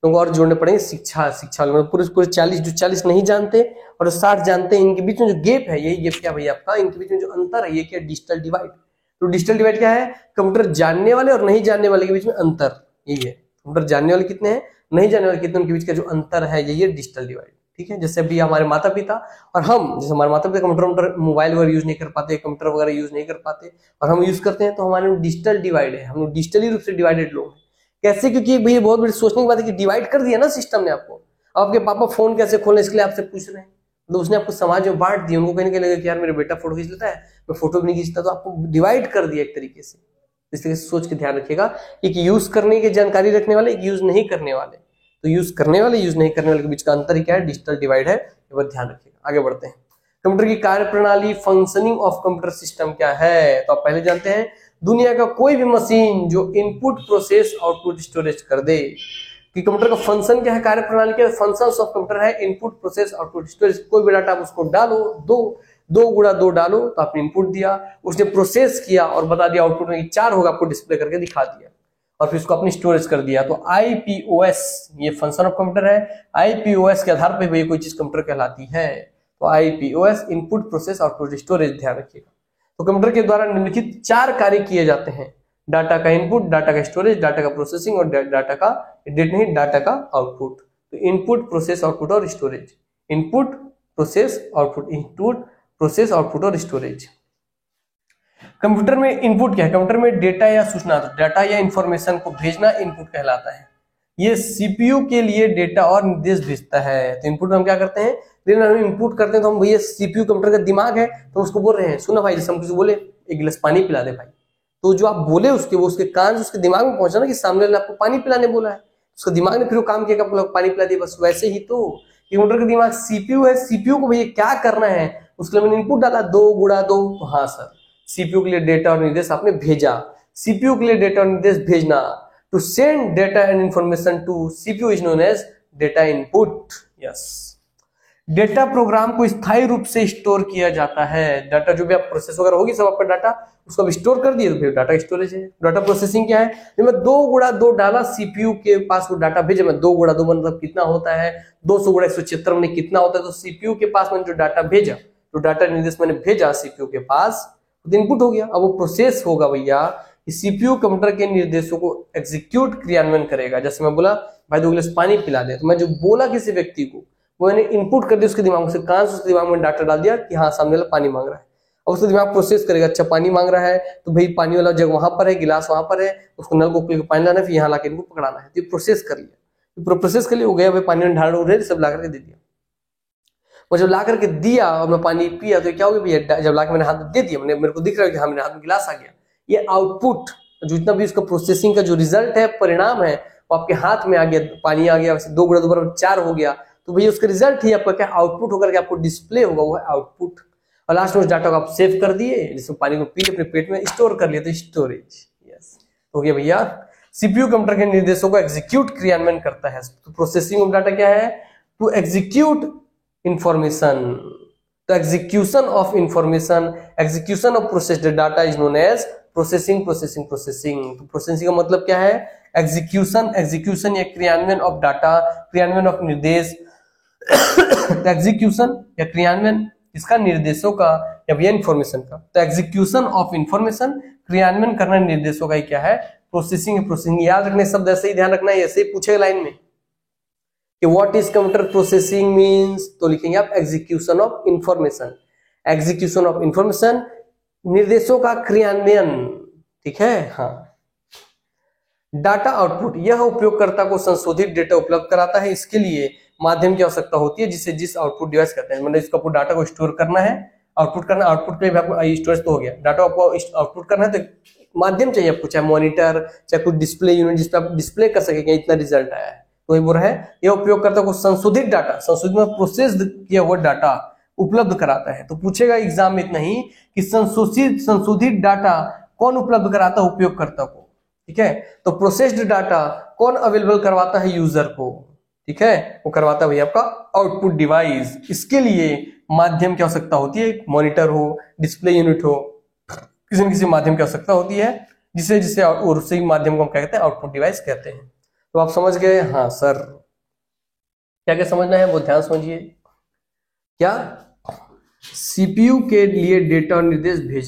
लोगों और जोड़ने पड़ेंगे शिक्षा मतलब पूरे 40 जो 40 नहीं जानते और 60 जानते हैं, इनके बीच में जो गैप है, यही गैप क्या भैया आपका, इनके बीच में जो अंतर है ये क्या, डिजिटल डिवाइड। तो डिजिटल डिवाइड क्या है? कंप्यूटर जानने वाले और नहीं जानने वाले के बीच में अंतर, यही है। कंप्यूटर जानने वाले कितने हैं, नहीं जानने वाले कितने, उनके बीच का जो अंतर है यही है डिजिटल डिवाइड। ठीक है, जैसे अभी हमारे माता पिता और हम, जैसे हमारे माता पिता कंप्यूटर मोबाइल वगैरह यूज नहीं कर पाते, कंप्यूटर वगैरह यूज नहीं कर पाते और हम यूज करते हैं, तो हमारे में डिजिटल डिवाइड है, हम लोग डिजिटली रूप से डिवाइडेड लोग हैं। कैसे? क्योंकि भैया बहुत बड़ी सोचने की बात है कि डिवाइड कर दिया ना सिस्टम ने आपको। आपके पापा फोन कैसे खोले इसके लिए आपसे पूछ रहे हैं, तो उसने आपको समाज में बांट दिया, उनको कहने के लगे कि यार मेरा बेटा फोटो खींच लेता है, मैं फोटो भी नहीं खींचता, तो आपको डिवाइड कर दिया एक तरीके से। इस तरीके से सोच के ध्यान रखिएगा, एक यूज करने की जानकारी रखने वाले, एक यूज नहीं करने वाले, तो यूज करने वाले यूज नहीं करने वाले के बीच का अंतर ही क्या है, डिजिटल डिवाइड है, ये बात ध्यान रखिएगा। आगे बढ़ते हैं, कंप्यूटर की कार्यप्रणाली, फंक्शनिंग ऑफ कंप्यूटर सिस्टम क्या है, तो आप पहले जानते हैं दुनिया का कोई भी मशीन जो इनपुट प्रोसेस आउटपुट स्टोरेज कर दे। कि कंप्यूटर का फंक्शन क्या है, कार्य प्रणाली क्या है, फंक्शंस ऑफ कंप्यूटर है इनपुट प्रोसेस आउटपुट स्टोरेज। कोई भी डाटा आप उसको डालो, दो गुणा दो डालो तो आपने इनपुट दिया, उसने प्रोसेस किया और बता दिया आउटपुट में 4 होगा, आपको डिस्प्ले करके दिखा दिया और फिर उसको अपनी स्टोरेज कर दिया। तो आईपीओएस ये फंक्शन ऑफ कंप्यूटर है। आईपीओएस के आधार पर भाई कोई चीज कंप्यूटर कहलाती है। तो IPOS input process output storage, ध्यान रखिएगा। तो कंप्यूटर के द्वारा निम्नलिखित 4 कार्य किए जाते हैं, डाटा का इनपुट, डाटा का स्टोरेज, डाटा का प्रोसेसिंग और डाटा का आउटपुट। तो इनपुट प्रोसेस आउटपुट और storage, input process output, input process output और स्टोरेज। कंप्यूटर में इनपुट क्या है, कंप्यूटर में डेटा या सूचना, डाटा या इंफॉर्मेशन को भेजना इनपुट कहलाता है। ये सीपीयू के लिए डेटा और निर्देश भेजता है। तो इनपुट में हम क्या करते हैं, हम इनपुट करते हैं तो हम भैया सीपीयू कंप्यूटर का दिमाग है तो उसको बोल रहे हैं सुना भाई, जैसे हम किसी बोले एक गिलास पानी पिला दे भाई, तो जो आप बोले उसके वो उसके कान से उसके दिमाग में पहुंचा ना कि सामने वाले आपको पानी पिलाने बोला है, उसका दिमाग ने फिर वो काम किया कि पानी पिला दिया। बस वैसे ही तो कंप्यूटर का दिमाग सीपीयू है, सीपीयू को भैया क्या करना है उसके लिए मैंने इनपुट डाला 2 गुणा 2, तो हाँ सर सीपीयू के लिए डेटा और निर्देश आपने भेजा। सीपीयू के लिए डेटा और निर्देश भेजना, to send data and information to CPU is known as data input. Yes, data program को स्थायी रूप से स्टोर किया जाता है। डाटा जो भी आप प्रोसेस वगैरह होगी सब आपका डाटा उसको स्टोर कर दिए तो फिर डाटा स्टोरेज है। डाटा प्रोसेसिंग क्या है, जब मैं 2 गुणा 2 डाला सीपीयू के पास वो डाटा भेजे, मैं 2 गुणा 2 मतलब कितना होता है 200 गुणा 176 में कितना होता है, तो सीपीयू के पास मैंने जो डाटा भेजा, जो डाटा निर्देश मैंने भेजा सीपीयू के पास तो इनपुट हो गया। अब वो प्रोसेस होगा भैया, सीपीयू कंप्यूटर के निर्देशों को एग्जीक्यूट क्रियान्वयन करेगा। जैसे मैं बोला भाई 2 गिलास पानी पिला दे, तो मैं जो बोला किसी व्यक्ति को वो मैंने इनपुट कर दिया उसके दिमाग से, कान से उसके दिमाग में डाटा डाल दिया कि हाँ सामने वाला पानी मांग रहा है। और उसका दिमाग प्रोसेस करेगा, अच्छा पानी मांग रहा है तो भाई पानी वाला जग वहां पर है, गिलास वहां पर है, उसको नल को खोल के पानी लाना है, फिर यहाँ लाके इनको पकड़ाना है। तो प्रोसेस कर लिया, प्रोसेस कर लिया, हो गया भाई पानी में ढाल उड़ सब ला करके दे दिया। और जब ला करके दिया और मैं पानी पिया तो क्या हो गया भैया, जब ला के मैंने हाथ में दे दिया, मैंने मेरे को दिख रहा है कि हाँ मेरे हाथ में गिलास आ गया। ये आउटपुट जितना भी उसका प्रोसेसिंग का जो रिजल्ट है, परिणाम है, वो आपके हाथ में आ गया, पानी आ गया, 2 गुणा 2 बराबर 4 हो गया। तो भैया उसका रिजल्ट ही आपका क्या आउटपुट होकर के आपको डिस्प्ले होगा, वो है आउटपुट। और लास्ट में उस डाटा को आप सेव कर दिए, जिसमें पानी को पी अपने पेट में स्टोर कर लिया, तो स्टोरेज। यस, हो गया भैया। सीपीयू कंप्यूटर के निर्देशों को एग्जीक्यूट क्रियान्वयन करता है। तो प्रोसेसिंग ऑफ डाटा क्या है, टू एग्जीक्यूट इंफॉर्मेशन। तो execution of information, execution of processed data is known as processing. Processing तो प्रोसेसिंग का मतलब क्या है, एग्जीक्यूशन या क्रियान्वयन ऑफ डाटा, क्रियान्वयन ऑफ निर्देश। एग्जीक्यूशन या क्रियान्वयन इसका निर्देशों का या भैया इंफॉर्मेशन का। तो एग्जीक्यूशन ऑफ इंफॉर्मेशन, क्रियान्वयन करना निर्देशों का ही क्या है, प्रोसेसिंग। प्रोसेसिंग याद रखने शब्द ऐसे ही ध्यान रखना है, ऐसे ही पूछेगा लाइन में कि what is computer processing means, तो लिखेंगे आप execution of information. Execution of information, निर्देशों का क्रियान्वयन, ठीक है। हाँ, डाटा आउटपुट, यह उपयोगकर्ता को संशोधित डेटा उपलब्ध कराता है। इसके लिए माध्यम की आवश्यकता होती है जिसे जिस आउटपुट डिवाइस कहते हैं, मतलब इसको डाटा को स्टोर करना है, आउटपुट करना, आउटपुट के लिए आपको स्टोरेज तो हो गया, डाटा आपको आउटपुट करना है तो माध्यम चाहिए आपको, चाहे मॉनिटर चाहे कुछ डिस्प्ले यूनिट जिसपे आप डिस्प्ले कर सकेंगे इतना रिजल्ट आया है। तो ये बोल रहा है यह उपयोगकर्ता को संशोधित डाटा, संशोधित में प्रोसेस किया हुआ डाटा उपलब्ध कराता है। तो पूछेगा एग्जाम में इतना ही कि संशोधित डाटा कौन उपलब्ध कराता है उपयोगकर्ता को, ठीक है। तो प्रोसेस्ड डाटा कौन अवेलेबल करवाता है यूजर को, ठीक है, वो करवाता है भैया आपका आउटपुट डिवाइस। इसके लिए माध्यम की आवश्यकता होती है, मॉनिटर हो, डिस्प्ले यूनिट हो, किसी न किसी माध्यम की आवश्यकता होती है जिसे और उसी माध्यम को हम क्या कहते हैं, आउटपुट डिवाइस कहते हैं। तो आप समझ गए, हाँ सर क्या क्या समझना है वो ध्यान समझिए। क्या सीपीयू के लिए डेटा और निर्देश भेज